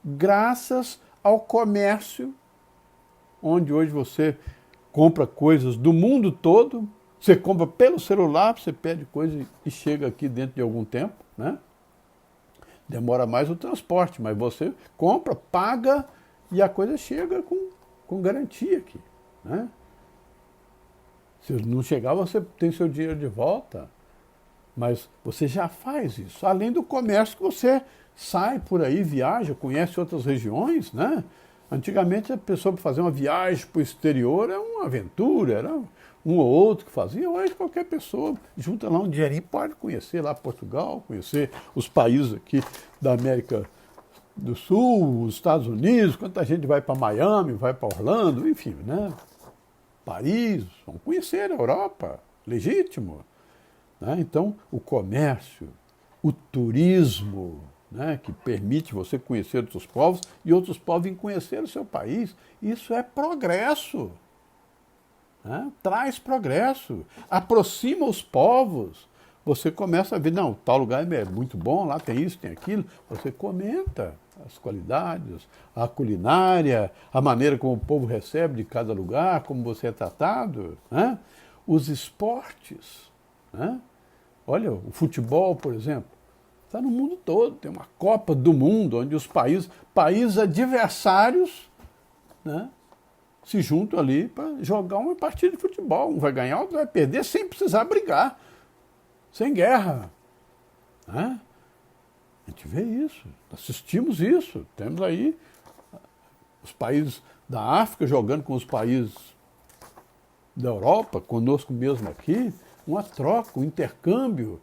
graças ao comércio, onde hoje você compra coisas do mundo todo, você compra pelo celular, você pede coisa e chega aqui dentro de algum tempo, né? Demora mais o transporte, mas você compra, paga e a coisa chega com garantia aqui, né? Se não chegar, você tem seu dinheiro de volta, mas você já faz isso. Além do comércio que você sai por aí, viaja, conhece outras regiões, né? Antigamente a pessoa para fazer uma viagem para o exterior era uma aventura, era um ou outro que fazia. Hoje qualquer pessoa junta lá um dinheirinho e pode conhecer lá Portugal, conhecer os países aqui da América do Sul, os Estados Unidos, quanta gente vai para Miami, vai para Orlando, enfim, né? Paris, vão conhecer a Europa, legítimo. Né? Então, o comércio, o turismo, né, que permite você conhecer outros povos e outros povos em conhecer o seu país, isso é progresso. Né? Traz progresso, aproxima os povos. Você começa a ver, não, tal lugar é muito bom, lá tem isso, tem aquilo. Você comenta as qualidades, a culinária, a maneira como o povo recebe de cada lugar, como você é tratado. Né? Os esportes. Né? Olha, o futebol, por exemplo, está no mundo todo. Tem uma Copa do Mundo, onde os países adversários, né, se juntam ali para jogar uma partida de futebol. Um vai ganhar, outro vai perder, sem precisar brigar. Sem guerra. Né? A gente vê isso, assistimos isso. Temos aí Os países da África jogando com os países da Europa, conosco mesmo aqui, uma troca, um intercâmbio.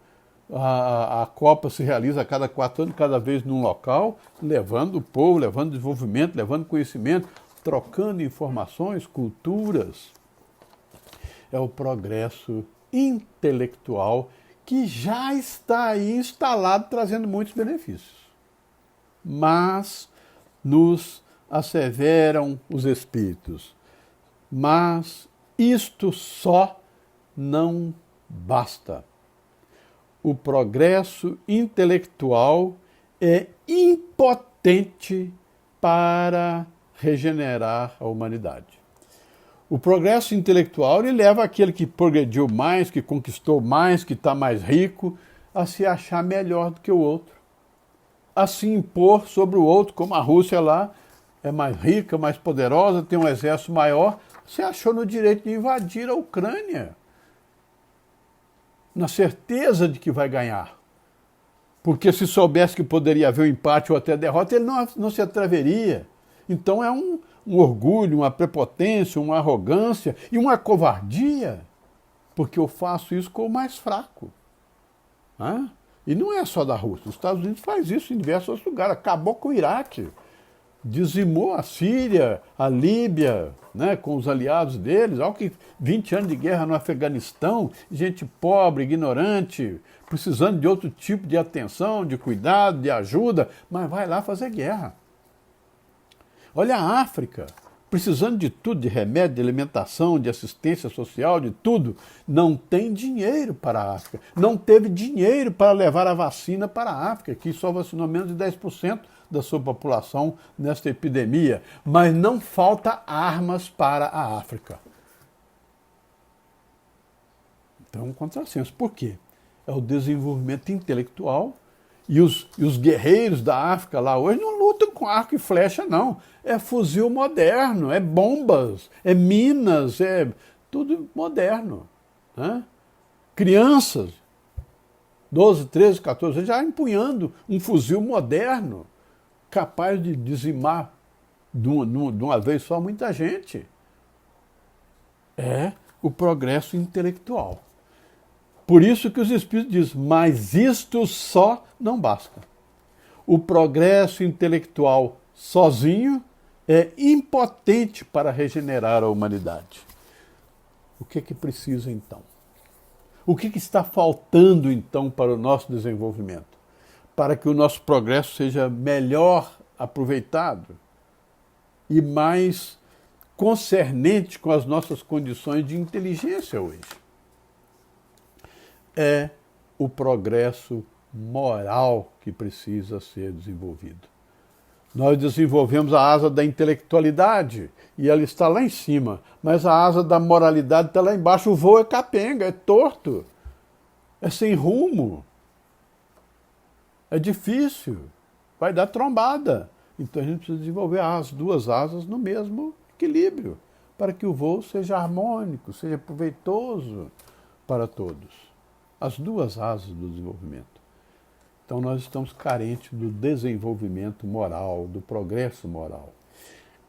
A Copa se realiza a cada 4 anos, cada vez num local, levando o povo, levando desenvolvimento, levando conhecimento, trocando informações, culturas. É o progresso intelectual que já está aí instalado, trazendo muitos benefícios. Mas nos asseveram os espíritos. Mas isto só não basta. O progresso intelectual é impotente para regenerar a humanidade. O progresso intelectual ele leva aquele que progrediu mais, que conquistou mais, que está mais rico, a se achar melhor do que o outro. A se impor sobre o outro, como a Rússia lá é mais rica, mais poderosa, tem um exército maior, se achou no direito de invadir a Ucrânia, na certeza de que vai ganhar. Porque se soubesse que poderia haver um empate ou até derrota, ele não se atreveria. Então é um orgulho, uma prepotência, uma arrogância e uma covardia, porque eu faço isso com o mais fraco. Né? E não é só da Rússia, os Estados Unidos faz isso em diversos outros lugares, acabou com o Iraque, dizimou a Síria, a Líbia, né, com os aliados deles. Olha que 20 anos de guerra no Afeganistão, gente pobre, ignorante, precisando de outro tipo de atenção, de cuidado, de ajuda, mas vai lá fazer guerra. Olha a África, precisando de tudo, de remédio, de alimentação, de assistência social, de tudo. Não tem dinheiro para a África. Não teve dinheiro para levar a vacina para a África, que só vacinou menos de 10% da sua população nesta epidemia. Mas não falta armas para a África. Então, um contrassenso. Por quê? É o desenvolvimento intelectual. E os guerreiros da África lá hoje não lutam com arco e flecha, não. É fuzil moderno, é bombas, é minas, é tudo moderno. Né? Crianças, 12, 13, 14 anos, já empunhando um fuzil moderno, capaz de dizimar de uma vez só muita gente. É o progresso intelectual. Por isso que os Espíritos dizem, mas isto só não basta. O progresso intelectual sozinho é impotente para regenerar a humanidade. O que é que precisa então? O que está faltando então para o nosso desenvolvimento? Para que o nosso progresso seja melhor aproveitado e mais concernente com as nossas condições de inteligência hoje? É o progresso moral que precisa ser desenvolvido. Nós desenvolvemos a asa da intelectualidade e ela está lá em cima, mas a asa da moralidade está lá embaixo. O voo é capenga, é torto, é sem rumo, é difícil, vai dar trombada. Então a gente precisa desenvolver as duas asas no mesmo equilíbrio, para que o voo seja harmônico, seja proveitoso para todos. As duas asas do desenvolvimento. Então nós estamos carentes do desenvolvimento moral, do progresso moral.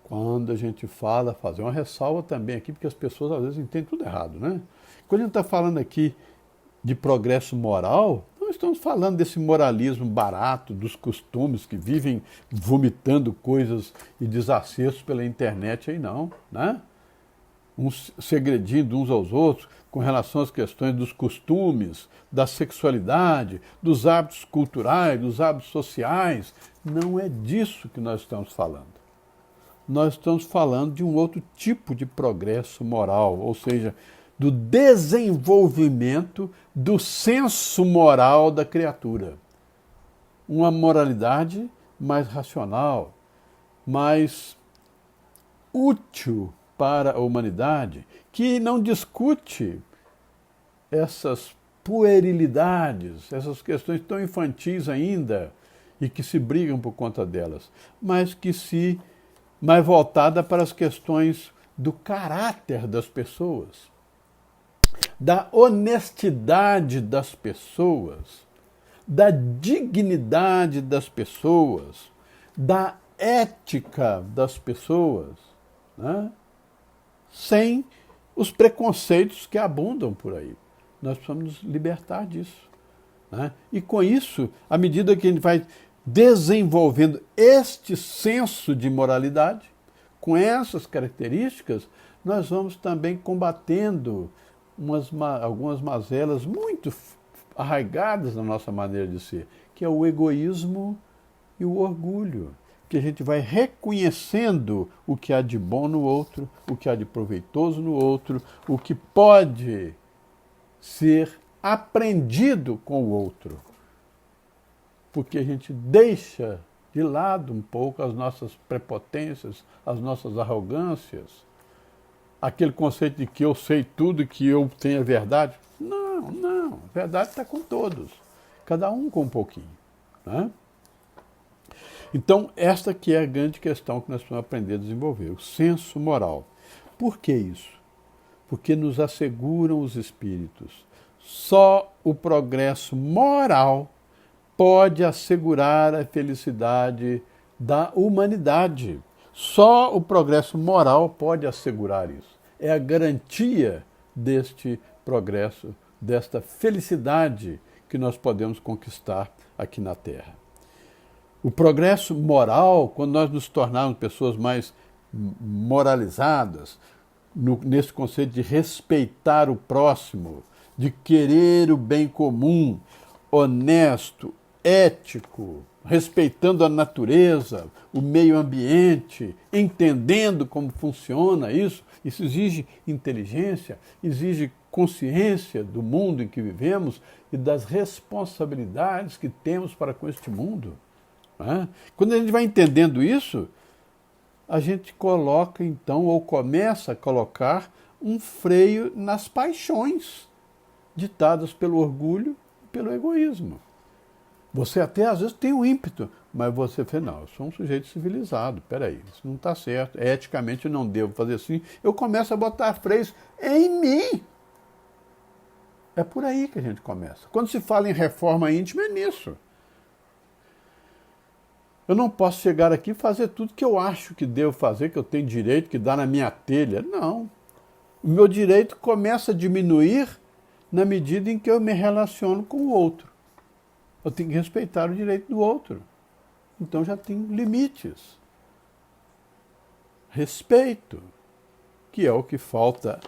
Quando a gente fala, fazer uma ressalva também aqui, porque as pessoas às vezes entendem tudo errado, né? Quando a gente está falando aqui de progresso moral, não estamos falando desse moralismo barato, dos costumes que vivem vomitando coisas e desacertos pela internet aí não, né? Uns segredinho uns aos outros, com relação às questões dos costumes, da sexualidade, dos hábitos culturais, dos hábitos sociais. Não é disso que nós estamos falando. Nós estamos falando de um outro tipo de progresso moral, ou seja, do desenvolvimento do senso moral da criatura. Uma moralidade mais racional, mais útil para a humanidade, que não discute essas puerilidades, essas questões tão infantis ainda, e que se brigam por conta delas, mas que se mais voltada para as questões do caráter das pessoas, da honestidade das pessoas, da dignidade das pessoas, da ética das pessoas, né? Sem os preconceitos que abundam por aí. Nós precisamos nos libertar disso, né? E com isso, à medida que a gente vai desenvolvendo este senso de moralidade, com essas características, nós vamos também combatendo algumas mazelas muito arraigadas na nossa maneira de ser, que é o egoísmo e o orgulho, que a gente vai reconhecendo o que há de bom no outro, o que há de proveitoso no outro, o que pode ser aprendido com o outro. Porque a gente deixa de lado um pouco as nossas prepotências, as nossas arrogâncias, aquele conceito de que eu sei tudo e que eu tenho a verdade. Não, a verdade está com todos, cada um com um pouquinho, né? Então, esta que é a grande questão que nós precisamos aprender a desenvolver, o senso moral. Por que isso? Porque nos asseguram os espíritos. Só o progresso moral pode assegurar a felicidade da humanidade. Só o progresso moral pode assegurar isso. É a garantia deste progresso, desta felicidade que nós podemos conquistar aqui na Terra. O progresso moral, quando nós nos tornarmos pessoas mais moralizadas, nesse conceito de respeitar o próximo, de querer o bem comum, honesto, ético, respeitando a natureza, o meio ambiente, entendendo como funciona isso exige inteligência, exige consciência do mundo em que vivemos e das responsabilidades que temos para com este mundo. Quando a gente vai entendendo isso, a gente coloca então, ou começa a colocar, um freio nas paixões ditadas pelo orgulho e pelo egoísmo. Você até às vezes tem um ímpeto, mas você fala, não, eu sou um sujeito civilizado, peraí, isso não está certo, eticamente eu não devo fazer assim. Eu começo a botar freios em mim. É por aí que a gente começa. Quando se fala em reforma íntima, é nisso. Eu não posso chegar aqui e fazer tudo que eu acho que devo fazer, que eu tenho direito, que dá na minha telha. Não. O meu direito começa a diminuir na medida em que eu me relaciono com o outro. Eu tenho que respeitar o direito do outro. Então já tem limites. Respeito, que é o que falta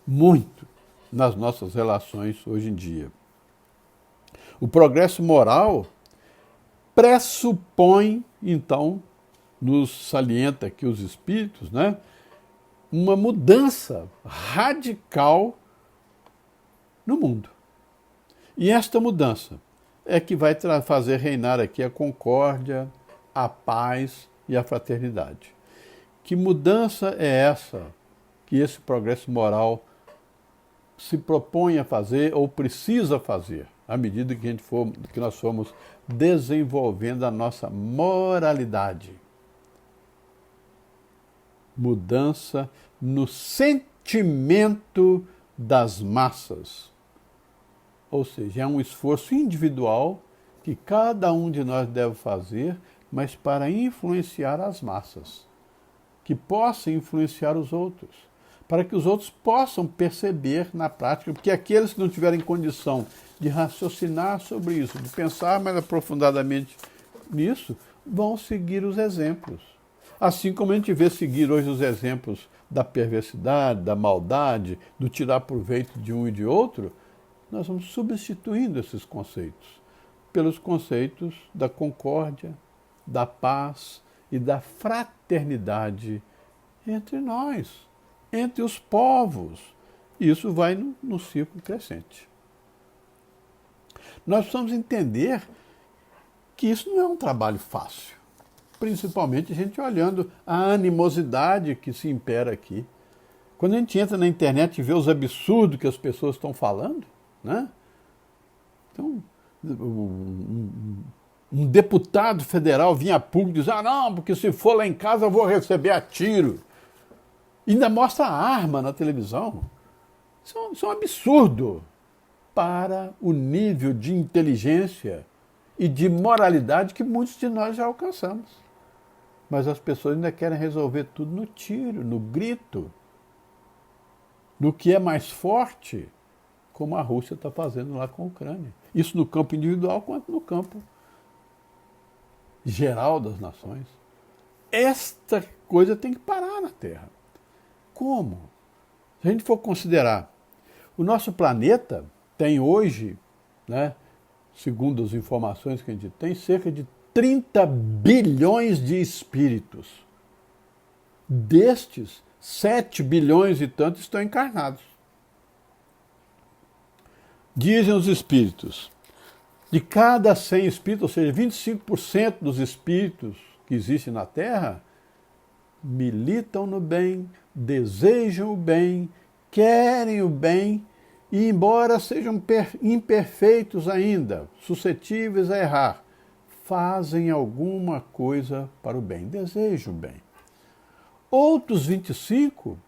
muito nas nossas relações hoje em dia. O progresso moral pressupõe, então, nos salienta aqui os espíritos, né, uma mudança radical no mundo. E esta mudança é que vai fazer reinar aqui a concórdia, a paz e a fraternidade. Que mudança é essa que esse progresso moral se propõe a fazer ou precisa fazer, à medida que nós formos desenvolvendo a nossa moralidade? Mudança no sentimento das massas. Ou seja, é um esforço individual que cada um de nós deve fazer, mas para influenciar as massas, que possa influenciar os outros, para que os outros possam perceber na prática, porque aqueles que não tiverem condição de raciocinar sobre isso, de pensar mais aprofundadamente nisso, vão seguir os exemplos. Assim como a gente vê seguir hoje os exemplos da perversidade, da maldade, do tirar proveito de um e de outro, nós vamos substituindo esses conceitos pelos conceitos da concórdia, da paz e da fraternidade entre nós, entre os povos. E isso vai no círculo crescente. Nós precisamos entender que isso não é um trabalho fácil, principalmente a gente olhando a animosidade que se impera aqui. Quando a gente entra na internet e vê os absurdos que as pessoas estão falando, né? Então, um deputado federal vinha a público e diz, não, porque se for lá em casa eu vou receber a tiro. E ainda mostra a arma na televisão. Isso é um absurdo para o nível de inteligência e de moralidade que muitos de nós já alcançamos. Mas as pessoas ainda querem resolver tudo no tiro, no grito, no que é mais forte, como a Rússia está fazendo lá com a Ucrânia. Isso no campo individual quanto no campo geral das nações. Esta coisa tem que parar na Terra. Como? Se a gente for considerar, o nosso planeta tem hoje, né, segundo as informações que a gente tem, cerca de 30 bilhões de espíritos. Destes, 7 bilhões e tantos estão encarnados. Dizem os espíritos, de cada 100 espíritos, ou seja, 25% dos espíritos que existem na Terra, militam no bem, desejam o bem, querem o bem, e embora sejam imperfeitos ainda, suscetíveis a errar, fazem alguma coisa para o bem, desejam o bem. Outros 25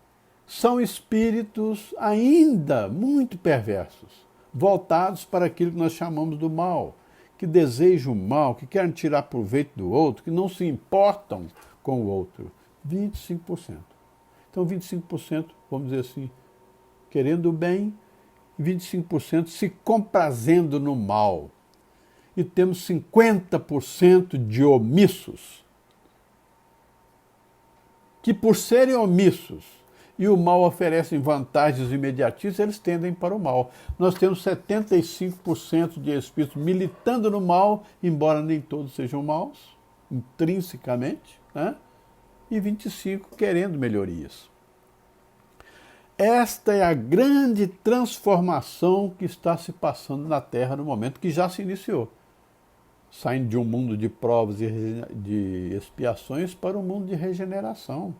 são espíritos ainda muito perversos, voltados para aquilo que nós chamamos do mal, que desejam o mal, que querem tirar proveito do outro, que não se importam com o outro. 25%. Então 25%, vamos dizer assim, querendo o bem, 25% se comprazendo no mal. E temos 50% de omissos, que por serem omissos e o mal oferecem vantagens imediatistas, eles tendem para o mal. Nós temos 75% de espíritos militando no mal, embora nem todos sejam maus, intrinsecamente, né? E 25% querendo melhorias. Esta é a grande transformação que está se passando na Terra no momento, que já se iniciou. Saindo de um mundo de provas e de expiações para um mundo de regeneração,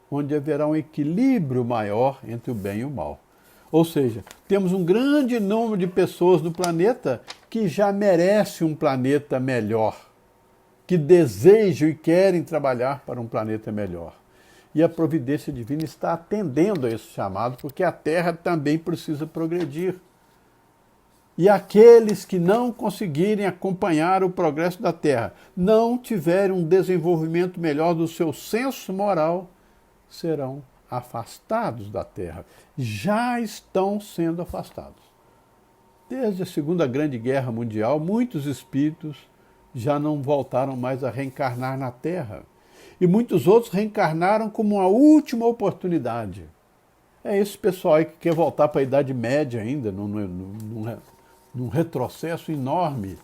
onde haverá um equilíbrio maior entre o bem e o mal. Ou seja, temos um grande número de pessoas no planeta que já merece um planeta melhor, que desejam e querem trabalhar para um planeta melhor. E a providência divina está atendendo a esse chamado, porque a Terra também precisa progredir. E aqueles que não conseguirem acompanhar o progresso da Terra, não tiverem um desenvolvimento melhor do seu senso moral, serão afastados da Terra. Já estão sendo afastados. Desde a Segunda Grande Guerra Mundial, muitos espíritos já não voltaram mais a reencarnar na Terra. E muitos outros reencarnaram como uma última oportunidade. É esse pessoal aí que quer voltar para a Idade Média ainda, num retrocesso enorme,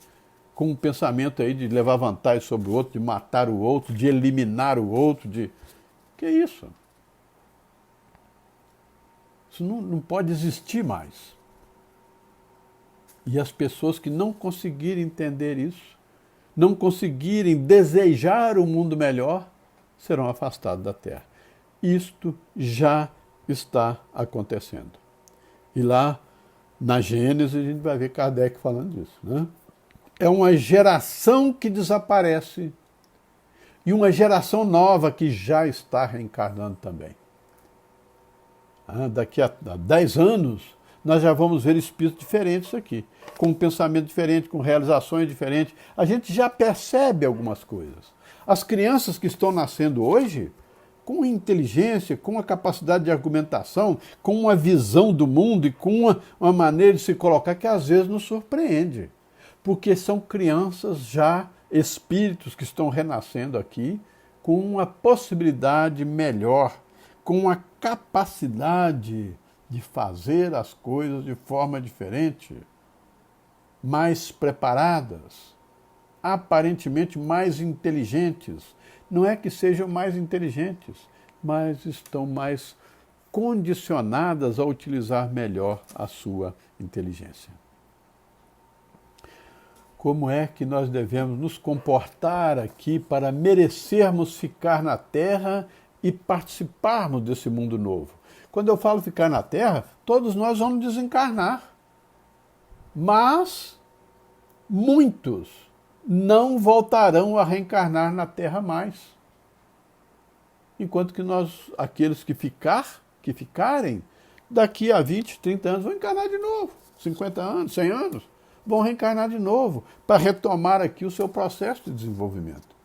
com um pensamento aí de levar vantagem sobre o outro, de matar o outro, de eliminar o outro, de... Que é isso? Isso não pode existir mais. E as pessoas que não conseguirem entender isso, não conseguirem desejar um mundo melhor, serão afastados da Terra. Isto já está acontecendo. E lá, na Gênesis, a gente vai ver Kardec falando disso, né? É uma geração que desaparece e uma geração nova que já está reencarnando também. Daqui a 10 anos, nós já vamos ver espíritos diferentes aqui, com um pensamento diferente, com realizações diferentes. A gente já percebe algumas coisas. As crianças que estão nascendo hoje, com inteligência, com a capacidade de argumentação, com uma visão do mundo e com uma maneira de se colocar que às vezes nos surpreende. Porque são crianças já, espíritos que estão renascendo aqui, com uma possibilidade melhor, com uma capacidade de fazer as coisas de forma diferente, mais preparadas, aparentemente mais inteligentes. Não é que sejam mais inteligentes, mas estão mais condicionadas a utilizar melhor a sua inteligência. Como é que nós devemos nos comportar aqui para merecermos ficar na Terra e participarmos desse mundo novo? Quando eu falo ficar na Terra, todos nós vamos desencarnar. Mas muitos não voltarão a reencarnar na Terra mais. Enquanto que aqueles que ficarem, daqui a 20, 30 anos, vão encarnar de novo. 50 anos, 100 anos, vão reencarnar de novo, para retomar aqui o seu processo de desenvolvimento.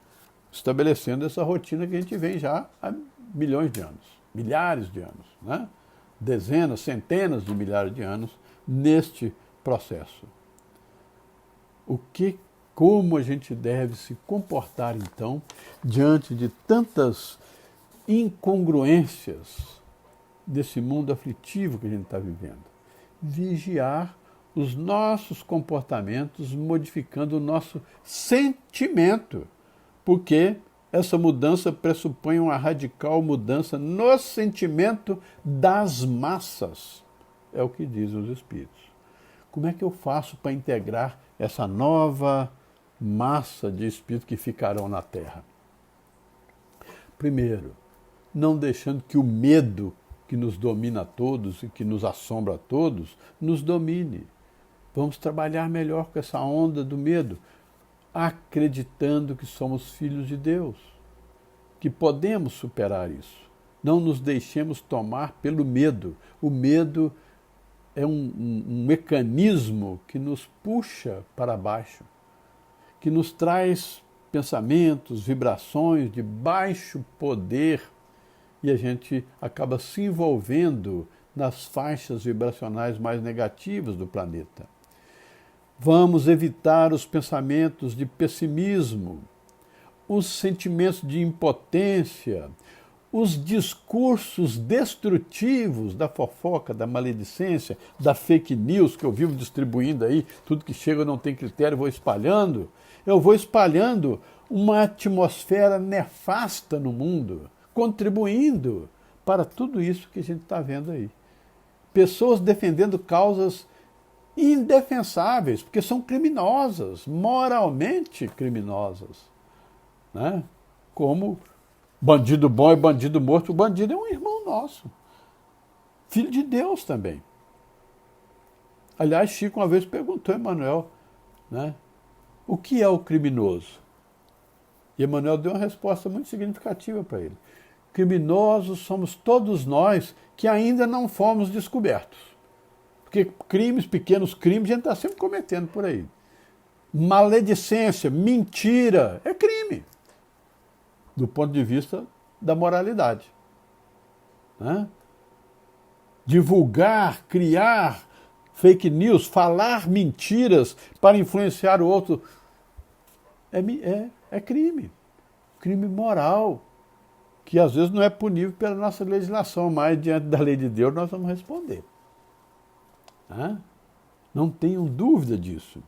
estabelecendo essa rotina que a gente vem já há milhões de anos, milhares de anos, né? Dezenas, centenas de milhares de anos neste processo. Como a gente deve se comportar, então, diante de tantas incongruências desse mundo aflitivo que a gente está vivendo? Vigiar os nossos comportamentos, modificando o nosso sentimento, porque essa mudança pressupõe uma radical mudança no sentimento das massas. É o que dizem os Espíritos. Como é que eu faço para integrar essa nova massa de espíritos que ficarão na Terra? Primeiro, não deixando que o medo que nos domina a todos e que nos assombra a todos, nos domine. Vamos trabalhar melhor com essa onda do medo, acreditando que somos filhos de Deus, que podemos superar isso. Não nos deixemos tomar pelo medo. O medo é um mecanismo que nos puxa para baixo, que nos traz pensamentos, vibrações de baixo poder, e a gente acaba se envolvendo nas faixas vibracionais mais negativas do planeta. Vamos evitar os pensamentos de pessimismo, os sentimentos de impotência, os discursos destrutivos da fofoca, da maledicência, da fake news que eu vivo distribuindo aí, tudo que chega não tem critério, eu vou espalhando. Eu vou espalhando uma atmosfera nefasta no mundo, contribuindo para tudo isso que a gente está vendo aí. Pessoas defendendo causas indefensáveis, porque são criminosas, moralmente criminosas, né? Como bandido bom e bandido morto. O bandido é um irmão nosso, filho de Deus também. Aliás, Chico uma vez perguntou a Emmanuel, né, o que é o criminoso? E Emmanuel deu uma resposta muito significativa para ele. Criminosos somos todos nós que ainda não fomos descobertos. Porque crimes, pequenos crimes, a gente está sempre cometendo por aí. Maledicência, mentira, é crime, do ponto de vista da moralidade. Né? Divulgar, criar fake news, falar mentiras para influenciar o outro, é crime. Crime moral, que às vezes não é punível pela nossa legislação, mas diante da lei de Deus nós vamos responder. Né? Não tenham dúvida disso.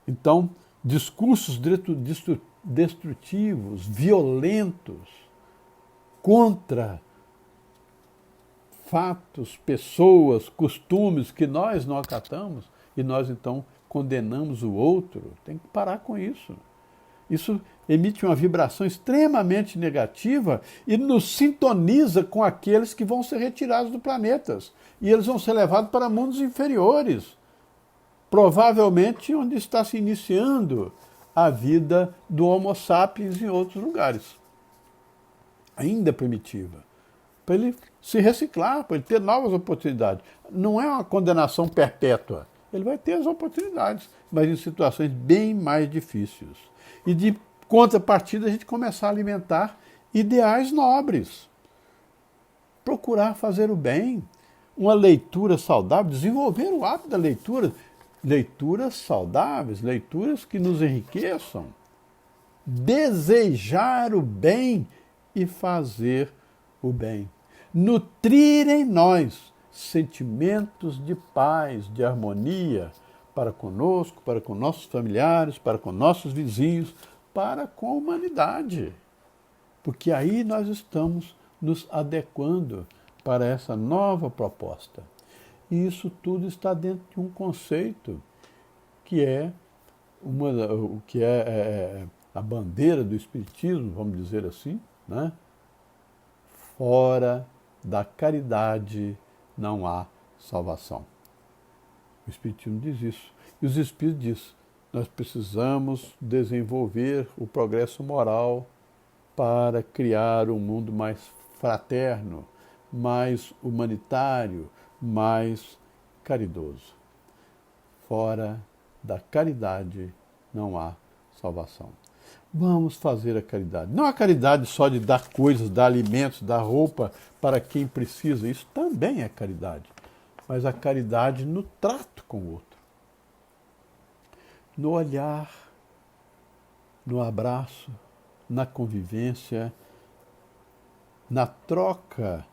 Então, discursos destrutivos, violentos, contra fatos, pessoas, costumes que nós não acatamos e nós então condenamos o outro, tem que parar com isso. Isso emite uma vibração extremamente negativa e nos sintoniza com aqueles que vão ser retirados do planeta. E eles vão ser levados para mundos inferiores, provavelmente onde está se iniciando a vida do Homo sapiens em outros lugares, ainda primitiva, para ele se reciclar, para ele ter novas oportunidades. Não é uma condenação perpétua, ele vai ter as oportunidades, mas em situações bem mais difíceis. E de contrapartida a gente começar a alimentar ideais nobres, procurar fazer o bem, uma leitura saudável, desenvolver o hábito da leitura, leituras saudáveis, leituras que nos enriqueçam, desejar o bem e fazer o bem, nutrir em nós sentimentos de paz, de harmonia para conosco, para com nossos familiares, para com nossos vizinhos, para com a humanidade, porque aí nós estamos nos adequando para essa nova proposta. E isso tudo está dentro de um conceito que é a bandeira do Espiritismo, vamos dizer assim, né? Fora da caridade não há salvação. O Espiritismo diz isso. E os Espíritos dizem, nós precisamos desenvolver o progresso moral para criar um mundo mais fraterno, mais humanitário, mais caridoso. Fora da caridade não há salvação. Vamos fazer a caridade. Não a caridade só de dar coisas, dar alimentos, dar roupa para quem precisa. Isso também é caridade. Mas a caridade no trato com o outro. No olhar, no abraço, na convivência, na troca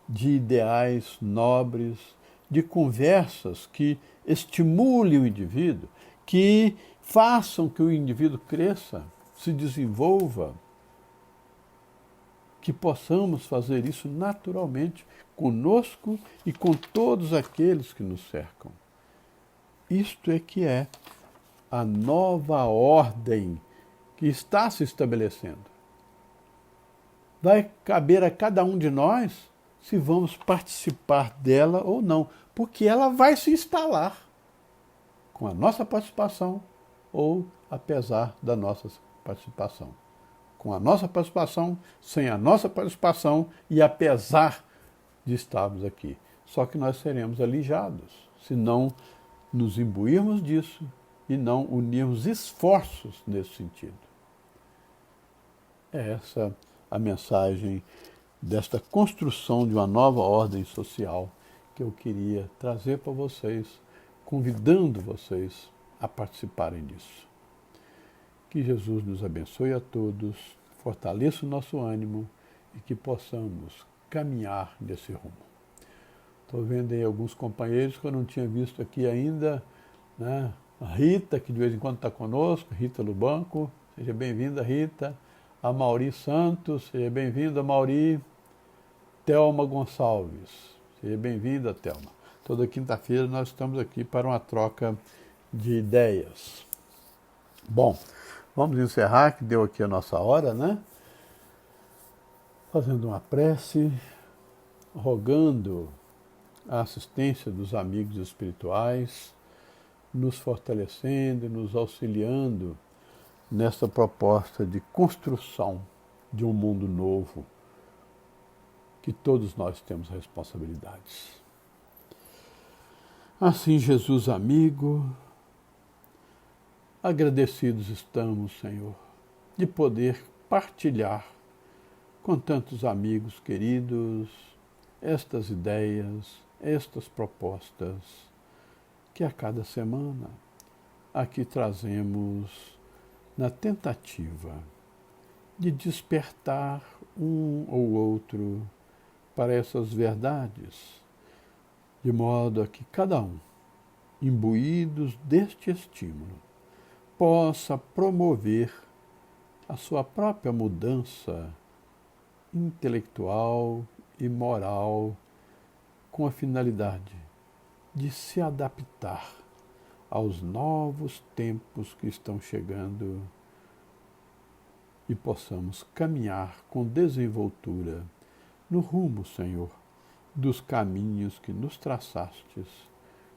de ideais nobres, de conversas que estimulem o indivíduo, que façam que o indivíduo cresça, se desenvolva, que possamos fazer isso naturalmente conosco e com todos aqueles que nos cercam. Isto é que é a nova ordem que está se estabelecendo. Vai caber a cada um de nós se vamos participar dela ou não, porque ela vai se instalar com a nossa participação ou apesar da nossa participação. Com a nossa participação, sem a nossa participação e apesar de estarmos aqui. Só que nós seremos alijados se não nos imbuirmos disso e não unirmos esforços nesse sentido. É essa a mensagem desta construção de uma nova ordem social que eu queria trazer para vocês, convidando vocês a participarem disso. Que Jesus nos abençoe a todos, fortaleça o nosso ânimo e que possamos caminhar nesse rumo. Estou vendo aí alguns companheiros que eu não tinha visto aqui ainda, né? A Rita, que de vez em quando está conosco, Rita Lubanco, seja bem-vinda, Rita. A Mauri Santos, seja bem-vinda, Mauri. Thelma Gonçalves, seja bem-vinda, Thelma. Toda quinta-feira nós estamos aqui para uma troca de ideias. Bom, vamos encerrar, que deu aqui a nossa hora, né? Fazendo uma prece, rogando a assistência dos amigos espirituais, nos fortalecendo, nos auxiliando nessa proposta de construção de um mundo novo, que todos nós temos responsabilidades. Assim, Jesus amigo, agradecidos estamos, Senhor, de poder partilhar com tantos amigos queridos estas ideias, estas propostas que a cada semana aqui trazemos na tentativa de despertar um ou outro para essas verdades, de modo a que cada um, imbuídos deste estímulo, possa promover a sua própria mudança intelectual e moral com a finalidade de se adaptar aos novos tempos que estão chegando e possamos caminhar com desenvoltura no rumo, Senhor, dos caminhos que nos traçastes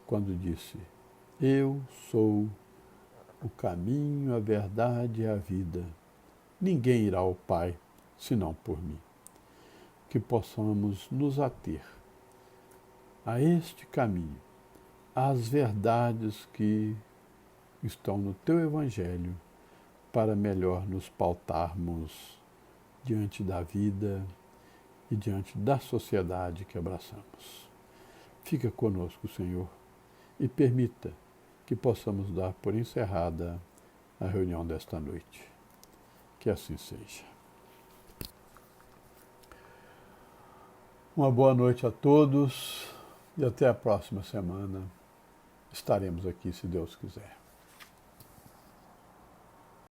quando disse: Eu sou o caminho, a verdade e a vida. Ninguém irá ao Pai senão por mim. Que possamos nos ater a este caminho, às verdades que estão no Teu Evangelho, para melhor nos pautarmos diante da vida e diante da sociedade que abraçamos. Fica conosco, Senhor, e permita que possamos dar por encerrada a reunião desta noite. Que assim seja. Uma boa noite a todos e até a próxima semana. Estaremos aqui, se Deus quiser.